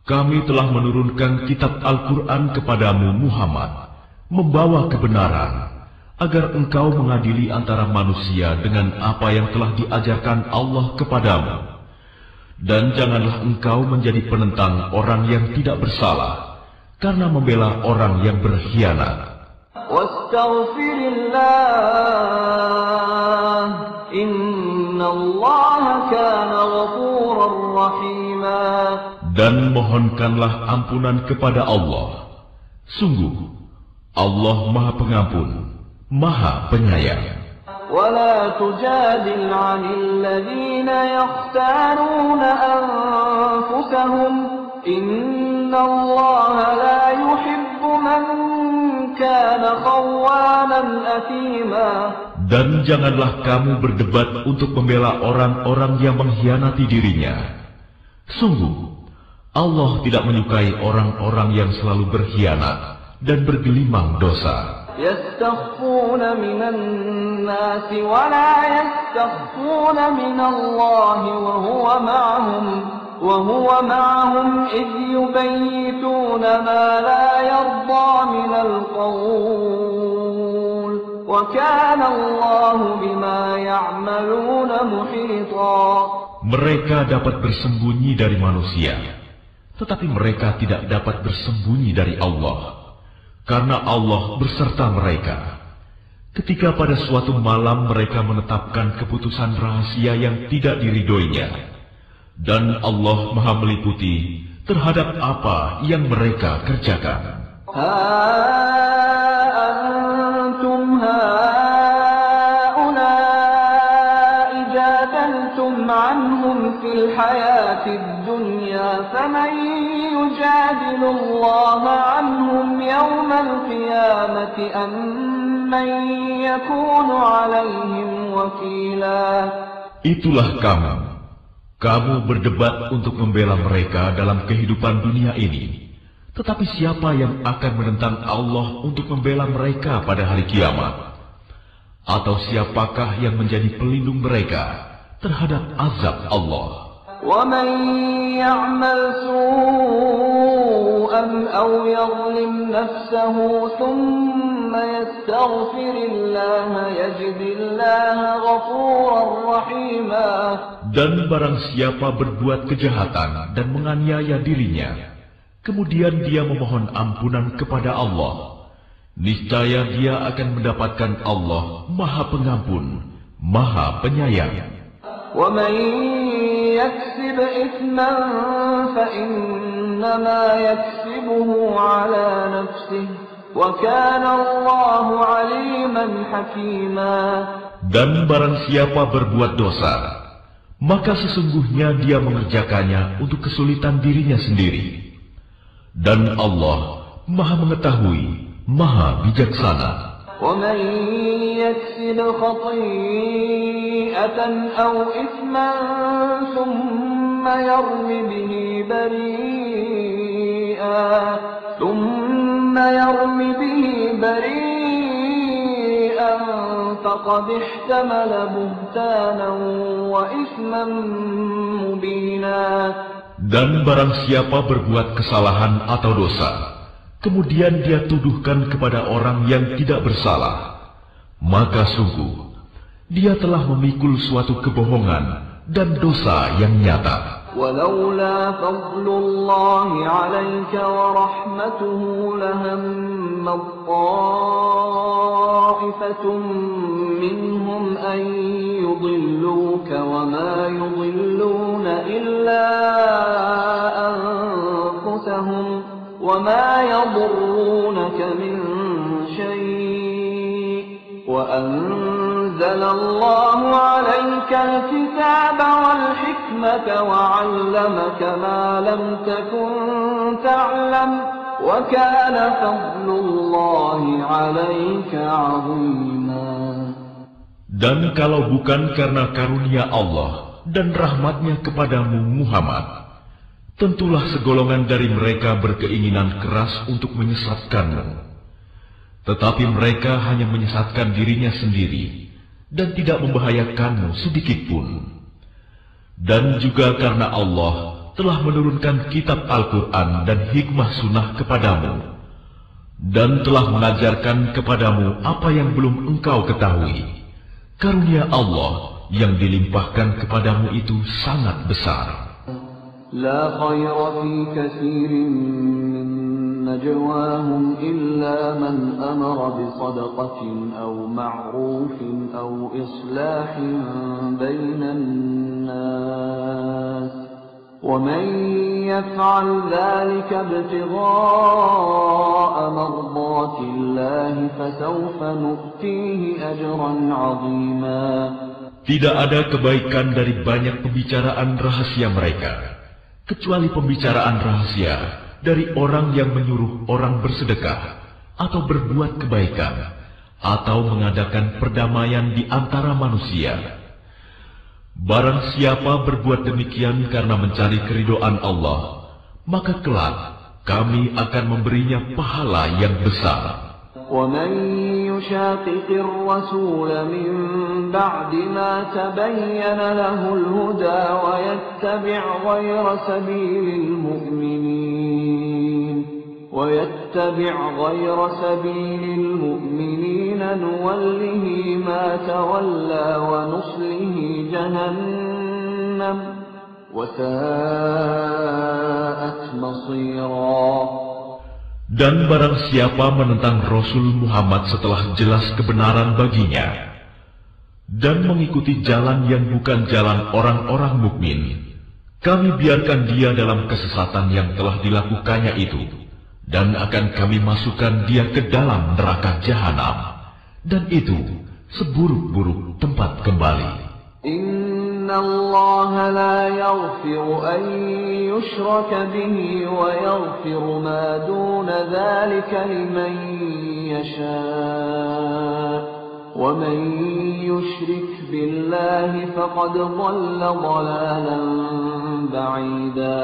kami telah menurunkan kitab Al-Quran kepadamu Muhammad, membawa kebenaran, agar engkau mengadili antara manusia dengan apa yang telah diajarkan Allah kepadamu. Dan janganlah engkau menjadi penentang orang yang tidak bersalah, karena membela orang yang berkhianat. Wastaghfirillah, innallaha kana ghafurar rahima. Dan mohonkanlah ampunan kepada Allah. Sungguh, Allah Maha Pengampun, Maha Penyayang. ولا تجادل عن الذين يختارون أنفسهم إن الله لا يحب من كان خوانا أثيما. Dan janganlah kamu berdebat untuk membela orang-orang yang mengkhianati dirinya. Sungguh, Allah tidak menyukai orang-orang yang selalu berkhianat dan bergelimang dosa. يستخفون من الناس ولا يستخفون من الله وهو معهم إذ يبيتون ما لا يرضى من القول وَكَانَ اللَّهُ بِمَا يَعْمَلُونَ مُحِيطًا. Mereka dapat bersembunyi dari manusia, tetapi mereka tidak dapat bersembunyi dari Allah, karena Allah berserta mereka. Ketika pada suatu malam mereka menetapkan keputusan rahasia yang tidak diridhoinya, dan Allah Maha meliputi terhadap apa yang mereka kerjakan. أَنْتُمْ هَؤُلَاءِ جَادَلْتُمْ عَنْهُمْ فِي الْحَيَاةِ الدُّنْيَا فَمَنْ يُجَادِلُ اللَّهَ عَنْهُمْ يَوْمَ الْقِيَامَةِ أَمْ مَنْ يَكُونُ عَلَيْهِمْ وَكِيلًا. Itulah kamu berdebat untuk membela mereka dalam kehidupan dunia ini. Tetapi siapa yang akan menentang Allah untuk membela mereka pada hari kiamat? Atau siapakah yang menjadi pelindung mereka terhadap azab Allah? وَمَنْ يَعْمَلْ سُوءًا أَوْ يَظْلِمْ نَفْسَهُ ثُمَّ يَسْتَغْفِرِ اللَّهَ يَجِدِ اللَّهَ غَفُورًا رَحِيمًا. Dan barang siapa berbuat kejahatan dan menganiaya dirinya, kemudian dia memohon ampunan kepada Allah, niscaya dia akan mendapatkan Allah Maha Pengampun, Maha Penyayang. وَمَنْ يَكْسِبْ إِثْمًا فَإِنَّمَا يَكْسِبُهُ عَلَى نَفْسِهِ وَكَانَ اللَّهُ عَلِيمًا حَكِيمًا. Dan barang siapa berbuat dosa, maka sesungguhnya dia mengerjakannya untuk kesulitan dirinya sendiri. Dan Allah Maha mengetahui, Maha bijaksana. وَمَنْ يَكْسِبْ خَطِيئَةً أَوْ إِثْمًا ثُمَّ يَرْمِ بِهِ بَرِيئًا فَقَدِ احْتَمَلَ بُهْتَانًا وَإِثْمًا مُبِينًا. Dan barang siapa berbuat kesalahan atau dosa, kemudian dia tuduhkan kepada orang yang tidak bersalah, maka sungguh dia telah memikul suatu kebohongan dan dosa yang nyata. وَلَوْلَا فَضْلُ اللَّهِ عَلَيْكَ وَرَحْمَتُهُ لَهَمَّ طَائِفَةٌ مِّنْهُمْ أَن يُضِلُّوكَ وَمَا يُضِلُّونَ إِلَّا أَنفُسَهُمْ وَمَا يَضُرُّونَكَ مِنْ شَيْءٍ وَأَنزَلَ اللَّهُ عَلَيْكَ الْكِتَابَ وَالْحِكْمَةَ وَعَلَّمَكَ مَا لَمْ تَكُنْ تَعْلَمُ وَكَانَ فَضْلُ اللَّهِ عَلَيْكَ عَظِيمًا. Dan kalau bukan karena karunia Allah dan rahmatnya kepadamu Muhammad, tentulah segolongan dari mereka berkeinginan keras untuk menyesatkanmu. Tetapi mereka hanya menyesatkan dirinya sendiri dan tidak membahayakanmu sedikitpun. Dan juga karena Allah telah menurunkan kitab Al-Quran dan hikmah sunnah kepadamu, dan telah mengajarkan kepadamu apa yang belum engkau ketahui. Karunia Allah yang dilimpahkan kepadamu itu sangat besar. لا خير في كثير من نجواهم إلا من أمر بصدقة أو معروف أو إصلاح بين الناس ومن يفعل ذلك ابتغاء مرضات الله فسوف نؤتيه أجرا عظيما. Tidak ada kebaikan dari banyak pembicaraan rahasia mereka, kecuali pembicaraan rahasia dari orang yang menyuruh orang bersedekah atau berbuat kebaikan atau mengadakan perdamaian di antara manusia. Barang siapa berbuat demikian karena mencari keridhaan Allah, maka kelak kami akan memberinya pahala yang besar. وَمَنْ يُشَاقِقِ الرَّسُولَ مِنْ بَعْدِ مَا تَبَيَّنَ لَهُ الْهُدَى وَيَتَّبِعْ غَيْرَ سَبِيلِ الْمُؤْمِنِينَ ويتبع غير سبيل المؤمنين نوله ما تولى ونصله جهنم وساءت مصيرا. Dan barang siapa menentang Rasul Muhammad setelah jelas kebenaran baginya dan mengikuti jalan yang bukan jalan orang-orang mukmin, kami biarkan dia dalam kesesatan yang telah dilakukannya itu, dan akan kami masukkan dia ke dalam neraka jahanam, dan itu seburuk-buruk tempat kembali. Inna Allah la yaghfiru an yushraka bihi wa yaghfiru ma duna dhalika liman yasha' wa man yushrik billahi faqad dhalla dhalalan ba'ida.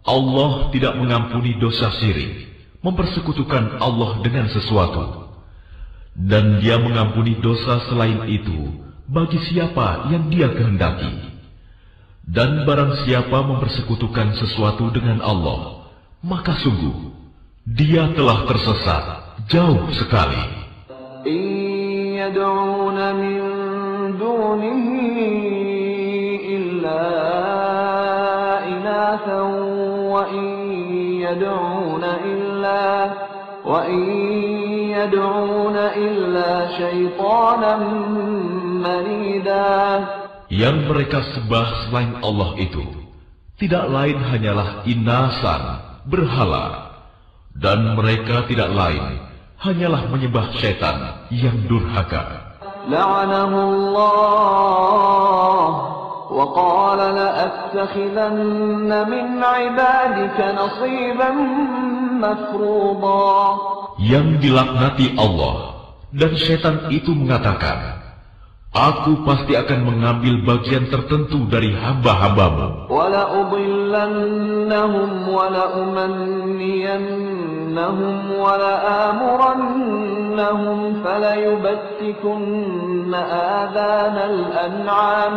Allah tidak mengampuni dosa syirik, mempersekutukan Allah dengan sesuatu, dan Dia mengampuni dosa selain itu bagi siapa yang Dia kehendaki. Dan barang siapa mempersekutukan sesuatu dengan Allah, maka sungguh dia telah tersesat jauh sekali. Yad'una min dunihi illa inathan wa in yad'una illa syaitanan marida. Yang mereka sembah selain Allah itu tidak lain hanyalah inasan, berhala, dan mereka tidak lain hanyalah menyembah syaitan yang durhaka. La'anahullah wa qala la'attakhidanna min 'ibadika nasiban mafruḍa. Yang dilaknati Allah, dan syaitan itu mengatakan, aku pasti akan mengambil bagian tertentu dari hamba-hambamu. وَلَأُضِلَّنَّهُمْ وَلَأُمَنِّيَنَّهُمْ وَلَآمُرَنَّهُمْ فَلَيُبَتِّكُنَّ آذَانَ الْأَنْعَامِ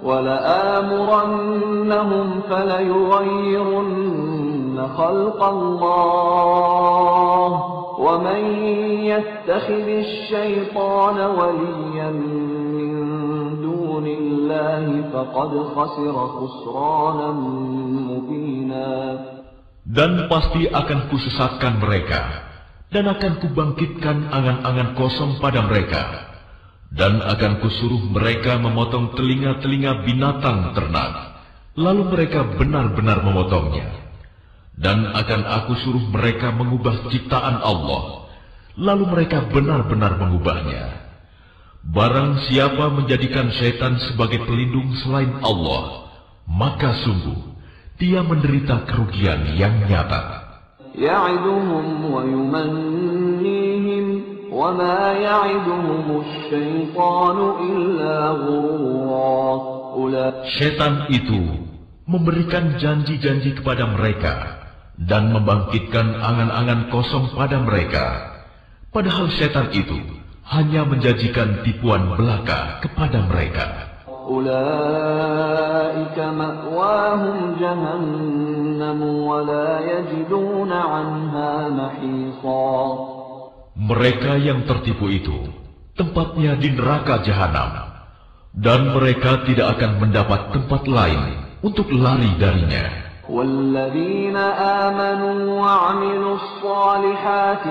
وَلَآمُرَنَّهُمْ فَلَيُغَيِّرُنَّ خَلْقَ اللَّهِ وَمَنْ يَتَّخِذِ الشَّيْطَانَ وَلِيًّا مِنْ دُونِ اللَّهِ فَقَدْ خَسِرَ خُسْرَانًا مُبِينًا. Dan pasti akan kusesatkan mereka, dan akan kubangkitkan angan-angan kosong pada mereka, dan akan kusuruh mereka memotong telinga-telinga binatang ternak, lalu mereka benar-benar memotongnya. Dan akan aku suruh mereka mengubah ciptaan Allah, lalu mereka benar-benar mengubahnya. Barang siapa menjadikan syaitan sebagai pelindung selain Allah, maka sungguh dia menderita kerugian yang nyata. Ya'iduhum wa yumannihim wa ma ya'iduhumus syaitanu illa ghurura. Syaitan itu memberikan janji-janji kepada mereka dan membangkitkan angan-angan kosong pada mereka, padahal syaitan itu hanya menjanjikan tipuan belaka kepada mereka. Ulaika ma'wahum jahannam wa la yajiduna 'anha mahisa. Mereka yang tertipu itu tempatnya di neraka jahanam, dan mereka tidak akan mendapat tempat lain untuk lari darinya. وَالَّذِينَ آمَنُوا وَعَمِلُوا الصَّالِحَاتِ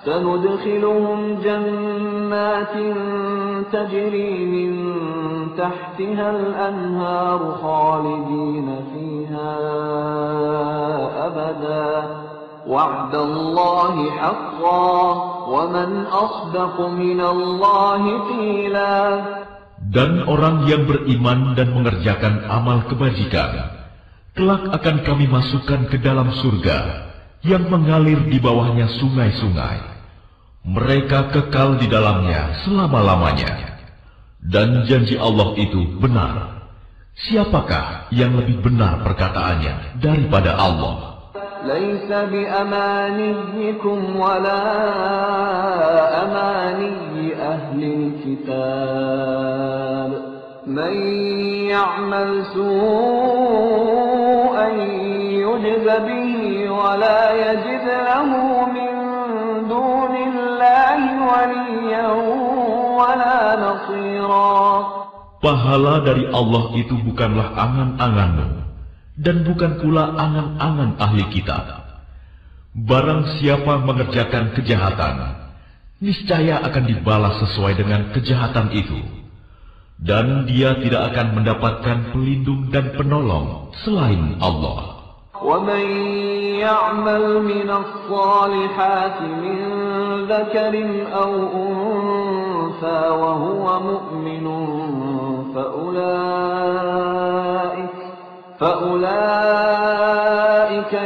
سندخلهم جنات تجري من تحتها الأنهار خالدين فيها أبدا وعد الله حقا ومن أصدق من الله قيلا. Dan orang yang beriman dan mengerjakan amal kebajikan, kelak akan kami masukkan ke dalam surga yang mengalir di bawahnya sungai-sungai. Mereka kekal di dalamnya selama-lamanya. Dan janji Allah itu benar. Siapakah yang lebih benar perkataannya daripada Allah? ليس بأمانيكم ولا أماني أهل الكتاب من يعمل سوءا يجز به ولا يجد له من دون الله وليا ولا نصيرا. Pahala dari Allah itu bukanlah angan-anganmu, dan bukan pula angan-angan ahli kitab. Barang siapa mengerjakan kejahatan, niscaya akan dibalas sesuai dengan kejahatan itu, dan dia tidak akan mendapatkan pelindung dan penolong selain Allah. وَمَنْ يَعْمَلْ مِنَ الصَّالِحَاتِ مِنْ ذَكَرٍ أَوْ أُنْثَى وَهُوَ مُؤْمِنٌ فَأُولَئِكَ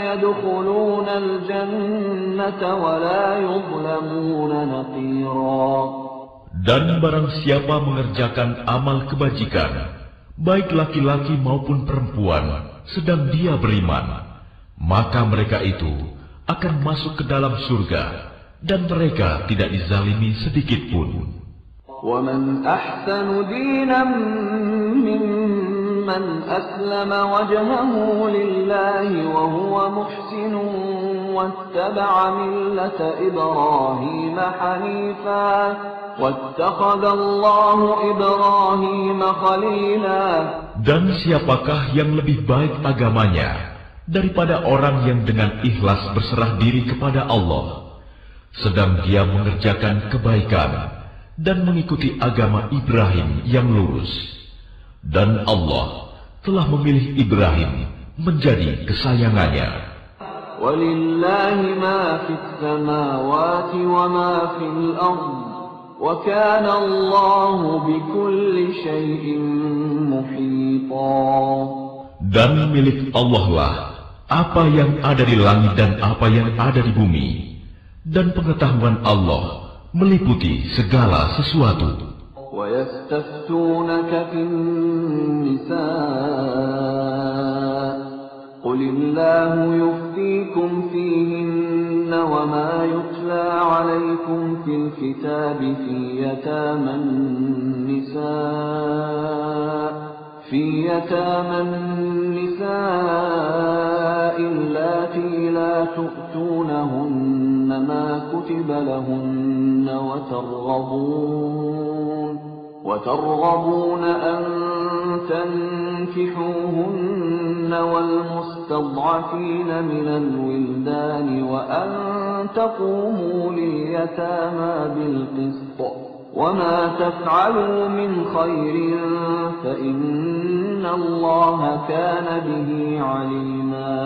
يَدْخُلُونَ الْجَنَّةَ وَلَا يُظْلَمُونَ نَقِيرًا. Dan barang siapa mengerjakan amal kebajikan, baik laki-laki maupun perempuan, sedang dia beriman, maka mereka itu akan masuk ke dalam surga, dan mereka tidak dizalimi sedikit pun. وَمَنْ أَحْسَنُ دِينًا مِّمَّنْ أَسْلَمَ وَجْهَهُ لِلَّهِ وَهُوَ مُحْسِنٌ وَاتَّبَعَ مِلَّةَ إِبْرَاهِيمَ حَنِيفًا وَاتَّخَذَ اللَّهُ إِبْرَاهِيمَ خَلِيلًا. Dan siapakah yang lebih baik agamanya daripada orang yang dengan ikhlas berserah diri kepada Allah, sedang dia mengerjakan kebaikan dan mengikuti agama Ibrahim yang lurus. Dan Allah telah memilih Ibrahim menjadi kesayangannya. وَلِلَّهِ مَا فِي السَّمَاوَاتِ وَمَا فِي الْأَرْضِ وَكَانَ اللَّهُ بِكُلِّ شَيْءٍ مُحِيطًا. Dan milik Allah lah apa yang ada di langit dan apa yang ada di bumi, dan pengetahuan Allah meliputi segala sesuatu. وَيَسْتَفْتُونَكَ فِي النِّسَاءِ قُلِ اللَّهُ يُفْتِيكُمْ فِيهِنَّ وَمَا يُتْلَى عَلَيْكُمْ فِي الْكِتَابِ فِي يَتَامَى النِّسَاءِ اللَّاتِي لَا تُؤْتُونَهُنَّ مَا كُتِبَ لَهُنَّ وترغبون أن تنكحوهن والمستضعفين من الولدان وأن تقوموا لليتامى بالقسط وما تفعلوا من خير فإن الله كان به عليما.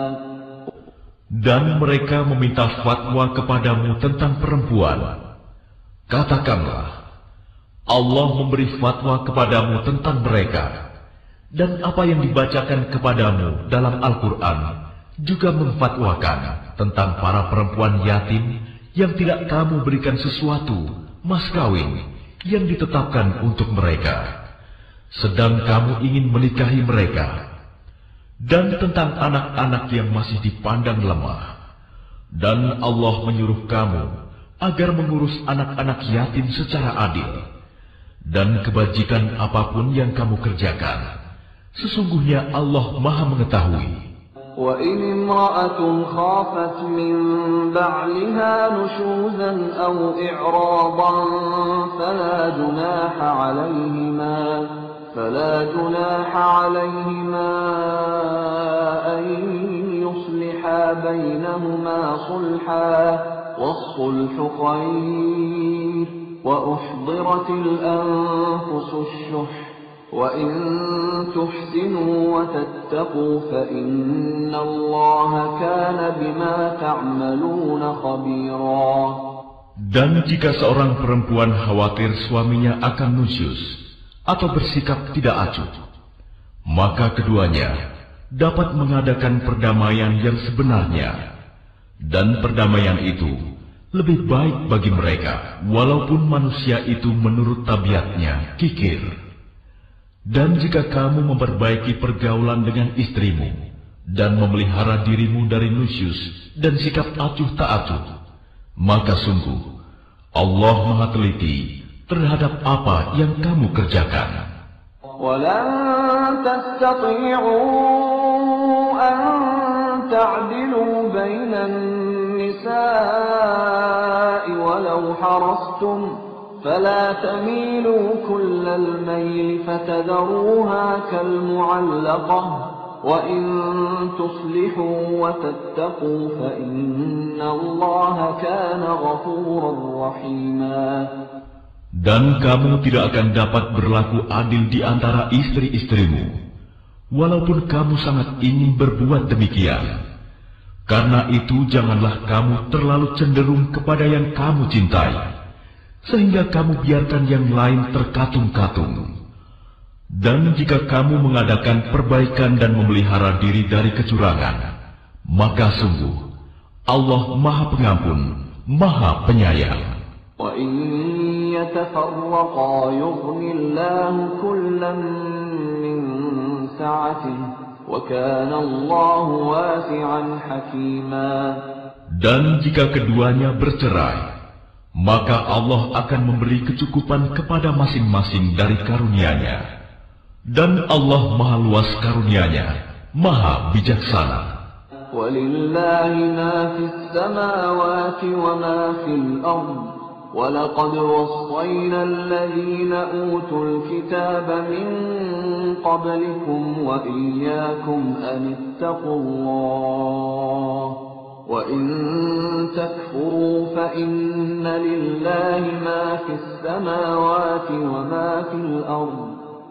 Dan mereka meminta fatwa kepadamu tentang perempuan. Katakanlah, Allah memberi fatwa kepadamu tentang mereka, dan apa yang dibacakan kepadamu dalam Al-Quran juga memfatwakan tentang para perempuan yatim yang tidak kamu berikan sesuatu mas kawin yang ditetapkan untuk mereka, sedang kamu ingin menikahi mereka, dan tentang anak-anak yang masih dipandang lemah. Dan Allah menyuruh kamu agar mengurus anak-anak yatim secara adil. Dan kebajikan apapun yang kamu kerjakan, sesungguhnya Allah Maha mengetahui. وَإِنِ امْرَأَةٌ خَافَتْ مِنْ بَعْلِهَا نُشُوزًا أَوْ إِعْرَاضًا فَلَا جُنَاحَ عَلَيْهِمَا أَنْ يُصْلِحَا بَيْنَهُمَا صُلْحًا وَالصُّلْحُ خَيْرٌ وَأُحْضِرَتِ الْأَنفُسُ الشُّحَّ وَإِن تُحْسِنُوا وَتَتَّقُوا فَإِنَّ اللَّهَ كَانَ بِمَا تَعْمَلُونَ خَبِيرًا. Dan jika seorang perempuan khawatir suaminya akan nusyus atau bersikap tidak acuh, maka keduanya dapat mengadakan perdamaian yang sebenarnya, dan perdamaian itu lebih baik bagi mereka, walaupun manusia itu menurut tabiatnya kikir. Dan jika kamu memperbaiki pergaulan dengan istrimu dan memelihara dirimu dari nusyus dan sikap acuh tak acuh, maka sungguh Allah Maha teliti terhadap apa yang kamu kerjakan. ولن تستطيعوا أن تعدلوا بين النساء ولو حرصتم فلا تميلوا كل الميل فتذروها كالمعلقة وإن تصلحوا وتتقوا فإن الله كان غفورا رحيما. Dan kamu tidak akan dapat berlaku adil di antara istri-istrimu, walaupun kamu sangat ingin berbuat demikian. Karena itu janganlah kamu terlalu cenderung kepada yang kamu cintai, sehingga kamu biarkan yang lain terkatung-katung. Dan jika kamu mengadakan perbaikan dan memelihara diri dari kecurangan, maka sungguh Allah Maha Pengampun, Maha Penyayang. يتفرقا يغن الله كلا من سعته وكان الله واسعا حكيما. Dan jika keduanya bercerai, maka Allah akan memberi kecukupan kepada masing-masing dari karunia-Nya. Dan Allah Maha luas karunia-Nya, Maha bijaksana. وَلِلَّهِ مَا فِي السَّمَاوَاتِ وَمَا فِي الْأَرْضِ وَلَقَدْ وَصَّيْنَا الَّذِينَ أُوتُوا الْكِتَابَ مِنْ قَبْلِكُمْ وَإِيَّاكُمْ أَنِ اتَّقُوا اللَّهَ وَإِنْ تَكْفُرُوا فَإِنَّ لِلَّهِ مَا فِي السَّمَاوَاتِ وَمَا فِي الْأَرْضِ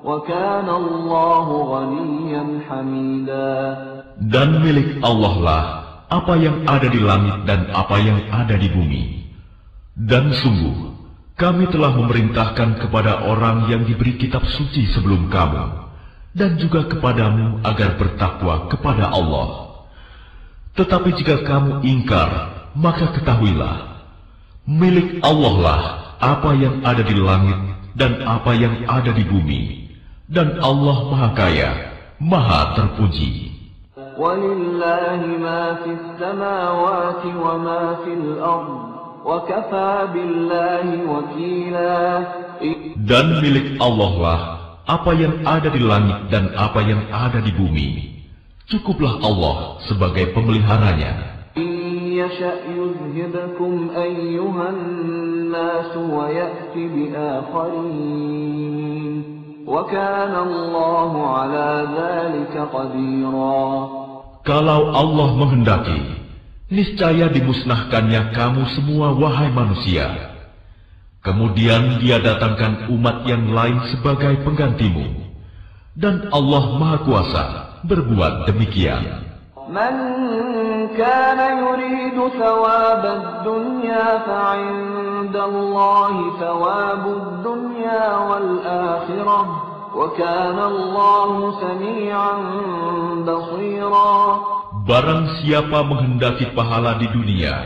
وَكَانَ اللَّهُ غَنِيًّا حَمِيدًا. Dan milik Allah lah apa yang ada di langit dan apa yang ada di bumi. Dan sungguh, kami telah memerintahkan kepada orang yang diberi kitab suci sebelum kamu, dan juga kepadamu agar bertakwa kepada Allah. Tetapi jika kamu ingkar, maka ketahuilah, milik Allah lah apa yang ada di langit dan apa yang ada di bumi, dan Allah Maha Kaya, Maha Terpuji. وَلِلَّهِ مَا فِي السَّمَاوَاتِ وَمَا فِي الْأَرْضِ وَكَفَى بِاللَّهِ وَكِيلًا. Dan milik Allah lah apa yang ada di langit dan apa yang ada di bumi. Cukuplah Allah sebagai pemeliharanya. إِن يَشَأْ يُذْهِبْكُمْ أَيُّهَا النَّاسُ وَيَأْتِ بِآخَرِينَ وَكَانَ اللَّهُ عَلَى ذَلِكَ قَدِيرًا. Kalau Allah menghendaki, niscaya dimusnahkannya kamu semua wahai manusia. Kemudian Dia datangkan umat yang lain sebagai penggantimu. Dan Allah Maha Kuasa berbuat demikian. Man kana yuridu thawabad dunya fa'inda Allahi thawabud dunya wal akhirah wa kana Allahu sami'an basira. Barang siapa menghendaki pahala di dunia,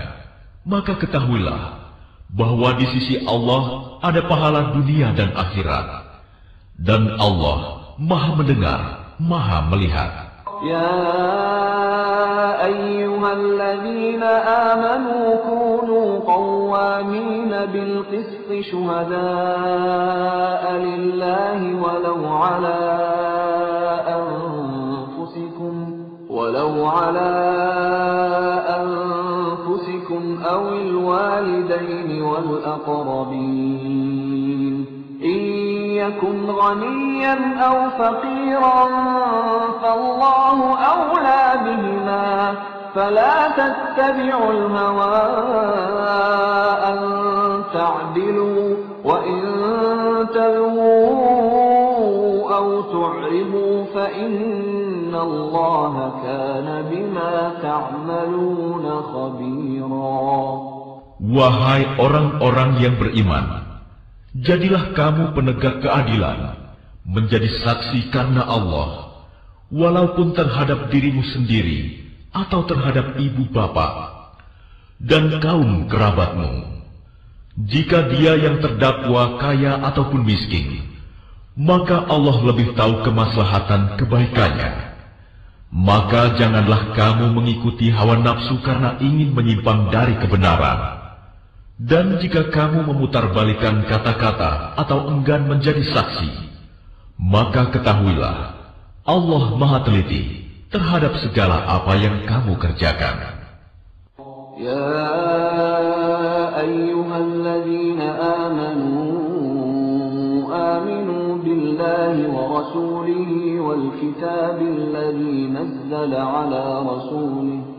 maka ketahuilah bahwa di sisi Allah ada pahala dunia dan akhirat. Dan Allah Maha mendengar, Maha melihat. Ya ayyuhalladzina amanu kunu qawwamina bil qisti syuhada'a lillahi walau ala anfusikum awil walidaini wal aqrabin. يكن غنيا أو فقيرا فالله أولى بهما فلا تتبعوا الهوى أن تعدلوا وإن تلووا أو تعرضوا فإن الله كان بما تعملون خبيرا. Wahai orang-orang yang beriman, jadilah kamu penegak keadilan, menjadi saksi karena Allah, walaupun terhadap dirimu sendiri atau terhadap ibu bapak dan kaum kerabatmu. Jika dia yang terdakwa kaya ataupun miskin, maka Allah lebih tahu kemaslahatan kebaikannya. Maka janganlah kamu mengikuti hawa nafsu karena ingin menyimpang dari kebenaran. Dan jika kamu memutarbalikkan kata-kata atau enggan menjadi saksi, Maka ketahuilah, Allah Maha Teliti terhadap segala apa yang kamu kerjakan. Ya ayyuhalladzina aminu billahi wa rasulihi wal kitabilladzi nazzala ala rasulihi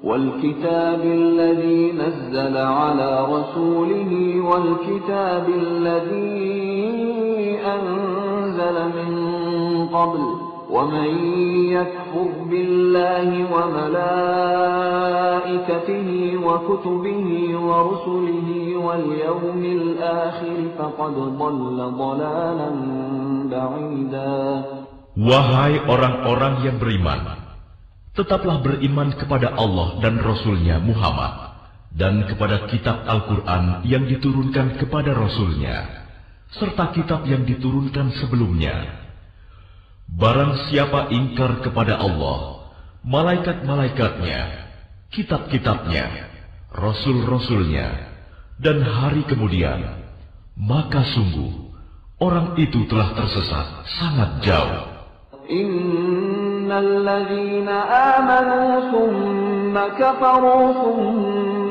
والكتاب الذي نزل على رسوله والكتاب الذي أنزل من قبل ومن يكفر بالله وملائكته وكتبه ورسله واليوم الآخر فقد ضل ضلالا بعيدا. Wahai orang-orang yang beriman, tetaplah beriman kepada Allah dan Rasul-Nya Muhammad, dan kepada kitab Al-Quran yang diturunkan kepada Rasul-Nya, serta kitab yang diturunkan sebelumnya. Barang siapa ingkar kepada Allah, malaikat-malaikatnya, kitab-kitabnya, Rasul-Rasul-Nya, dan hari kemudian, maka sungguh, orang itu telah tersesat sangat jauh. الذين آمنوا ثم كفروا ثم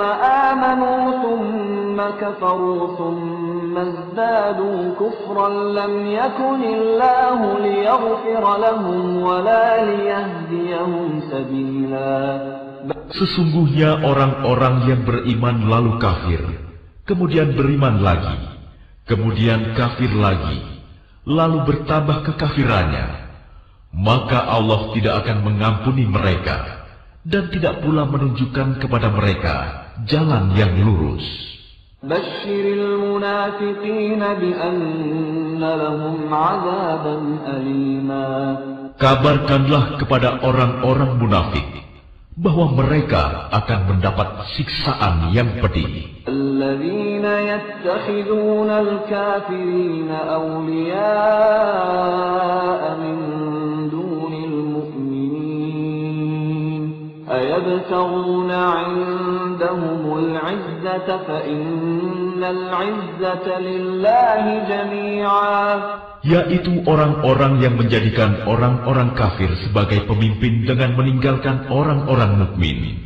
آمنوا ثم كفروا ثم ازدادوا كفرا لم يكن الله ليغفر لهم ولا ليهديهم سبيلا. Sesungguhnya orang-orang yang beriman lalu kafir, kemudian beriman lagi, kemudian kafir lagi, lalu bertambah kekafirannya, maka Allah tidak akan mengampuni mereka dan tidak pula menunjukkan kepada mereka jalan yang lurus. Basyiril munafiqina bi anna lahum 'adzaban alima. Kabarkanlah kepada orang-orang munafik bahwa mereka akan mendapat siksaan yang pedih. Alladzina yattakhiduna al-kafirina awliya'a min أيبتغون عندهم العزة فإن العزة لله جميعا. Yaitu orang-orang yang menjadikan orang-orang kafir sebagai pemimpin dengan meninggalkan orang-orang mukmin.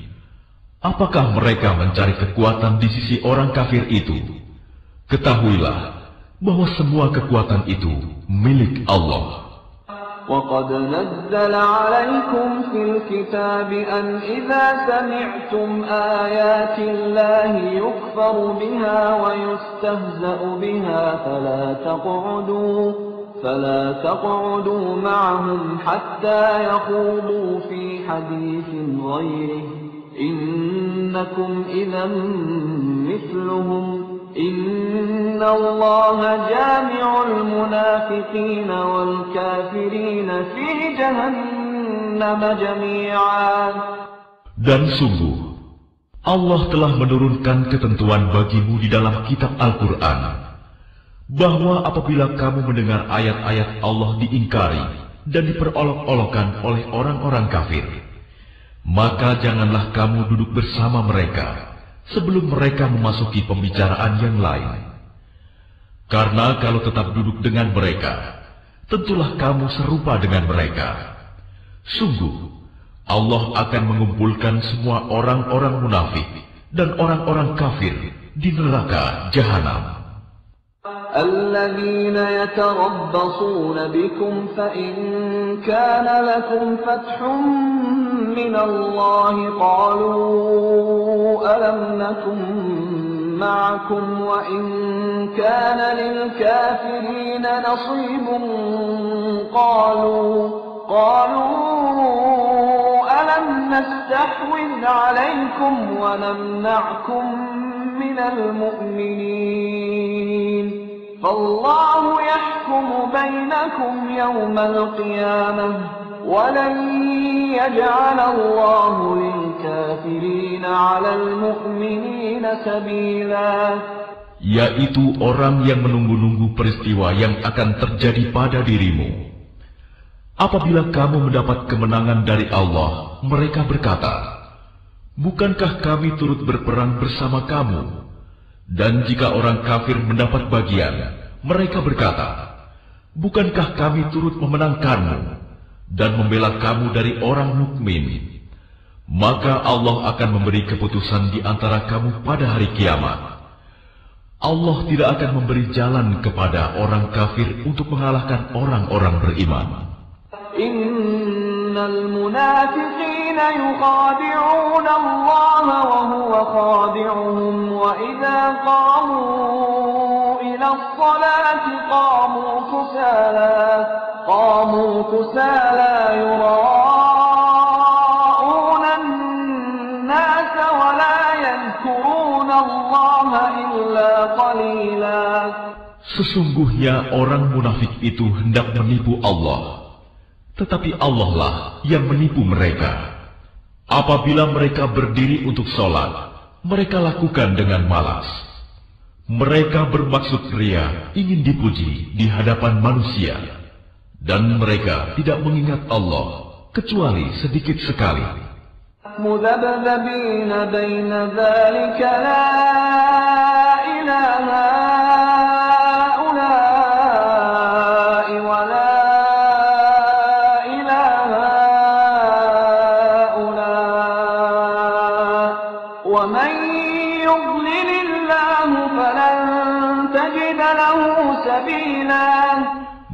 Apakah mereka mencari kekuatan di sisi orang kafir itu? Ketahuilah bahwa semua kekuatan itu milik Allah. وَقَدْ نَزَّلَ عَلَيْكُمْ فِي الْكِتَابِ أَنْ إِذَا سَمِعْتُمْ آيَاتِ اللَّهِ يُكْفَرُ بِهَا وَيُسْتَهْزَأُ بِهَا فَلَا تَقْعُدُوا مَعَهُمْ حَتَّى يَخُوضُوا فِي حَدِيثٍ غَيْرِهِ إِنَّكُمْ إِذًا مِثْلُهُمْ إِنَّ اللَّهَ جَامِعُ الْمُنَافِقِينَ وَالْكَافِرِينَ فِي جَهَنَّمَ جَمِيعًا. Dan sungguh, Allah telah menurunkan ketentuan bagimu di dalam kitab Al-Quran, bahwa apabila kamu mendengar ayat-ayat Allah diingkari dan diperolok-olokkan oleh orang-orang kafir, maka janganlah kamu duduk bersama mereka sebelum mereka memasuki pembicaraan yang lain. Karena kalau tetap duduk dengan mereka, tentulah kamu serupa dengan mereka. Sungguh, Allah akan mengumpulkan semua orang-orang munafik dan orang-orang kafir di neraka Jahanam. الذين يتربصون بكم فإن كان لكم فتح من الله قالوا ألم نكن معكم وإن كان للكافرين نصيب قالوا ألم نستحوذ عليكم ونمنعكم من المؤمنين فالله يحكم بينكم يوم القيامة ولن يجعل الله للكافرين على المؤمنين سبيلا. Yaitu orang yang menunggu-nunggu peristiwa yang akan terjadi pada dirimu. Apabila kamu mendapat kemenangan dari Allah, mereka berkata, bukankah kami turut berperang bersama kamu? Dan jika orang kafir mendapat bagian, mereka berkata, bukankah kami turut memenangkanmu dan membela kamu dari orang mukmin? Maka Allah akan memberi keputusan di antara kamu pada hari kiamat. Allah tidak akan memberi jalan kepada orang kafir untuk mengalahkan orang-orang beriman. Innal munafiqina yukhadi'una Allah wa huwa khadi'uhum wa idza qamu ila as-salati qamu kusala yura'una an-nas wa la yadhkuruna Allah illa qalila. Sesungguhnya orang munafik itu hendak menipu Allah, tetapi Allah lah yang menipu mereka. Apabila mereka berdiri untuk sholat, mereka lakukan dengan malas. Mereka bermaksud ria, ingin dipuji di hadapan manusia, dan mereka tidak mengingat Allah kecuali sedikit sekali. Mudabdabina baina dzalika la ilaha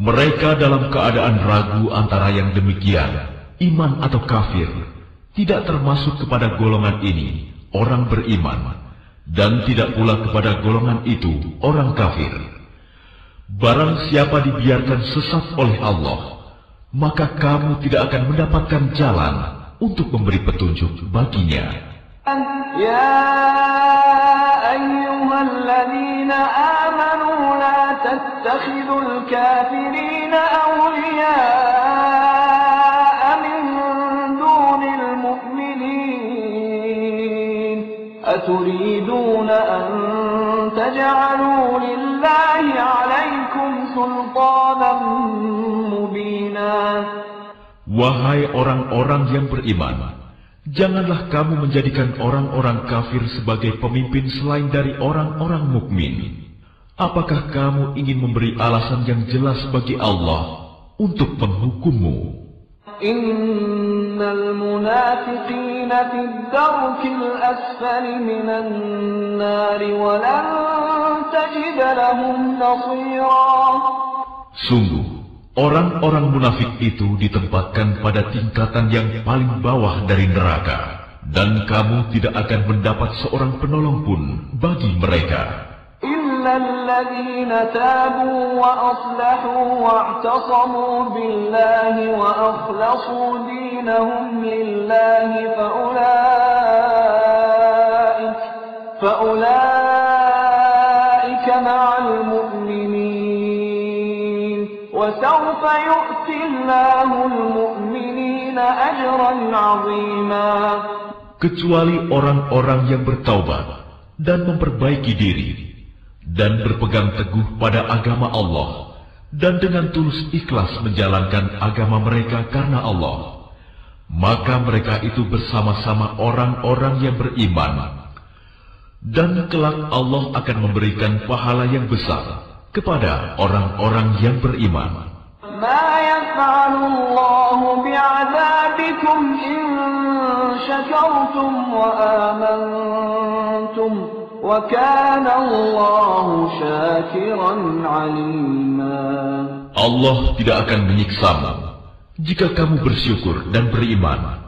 Mereka dalam keadaan ragu antara yang demikian, iman atau kafir, tidak termasuk kepada golongan ini, orang beriman, dan tidak pula kepada golongan itu, orang kafir. Barang siapa dibiarkan sesat oleh Allah, maka kamu tidak akan mendapatkan jalan untuk memberi petunjuk baginya. Ya ayyuhalladzina amanu la tattakhidul kafirina awliya'a min dunil mu'minin aturiduna an taj'alu lillahi 'alaykum sultanan mubina. Wahai orang-orang yang beriman, janganlah kamu menjadikan orang-orang kafir sebagai pemimpin selain dari orang-orang mukmin. Apakah kamu ingin memberi alasan yang jelas bagi Allah untuk menghukummu? Innal munafiqina fid darkil asfali minan nari wa lan tajid lahum nasira. Sungguh, orang-orang munafik itu ditempatkan pada tingkatan yang paling bawah dari neraka, dan kamu tidak akan mendapat seorang penolong pun bagi mereka. Illa alladhina tabu wa aslahu wa'tasamu billahi wa akhlasu dinahum lillahi fa'ulaika ma'al mu'minin. وسوف يؤتي الله المؤمنين أجرا عظيما. Kecuali orang-orang yang bertaubat dan memperbaiki diri dan berpegang teguh pada agama Allah dan dengan tulus ikhlas menjalankan agama mereka karena Allah, maka mereka itu bersama-sama orang-orang yang beriman, dan kelak Allah akan memberikan pahala yang besar kepada orang-orang yang beriman. Ma yaf'alullahu bi'adzabikum in syakartum wa amantum wa kana Allahu syakiran 'alima. Allah tidak akan menyiksamu jika kamu bersyukur dan beriman,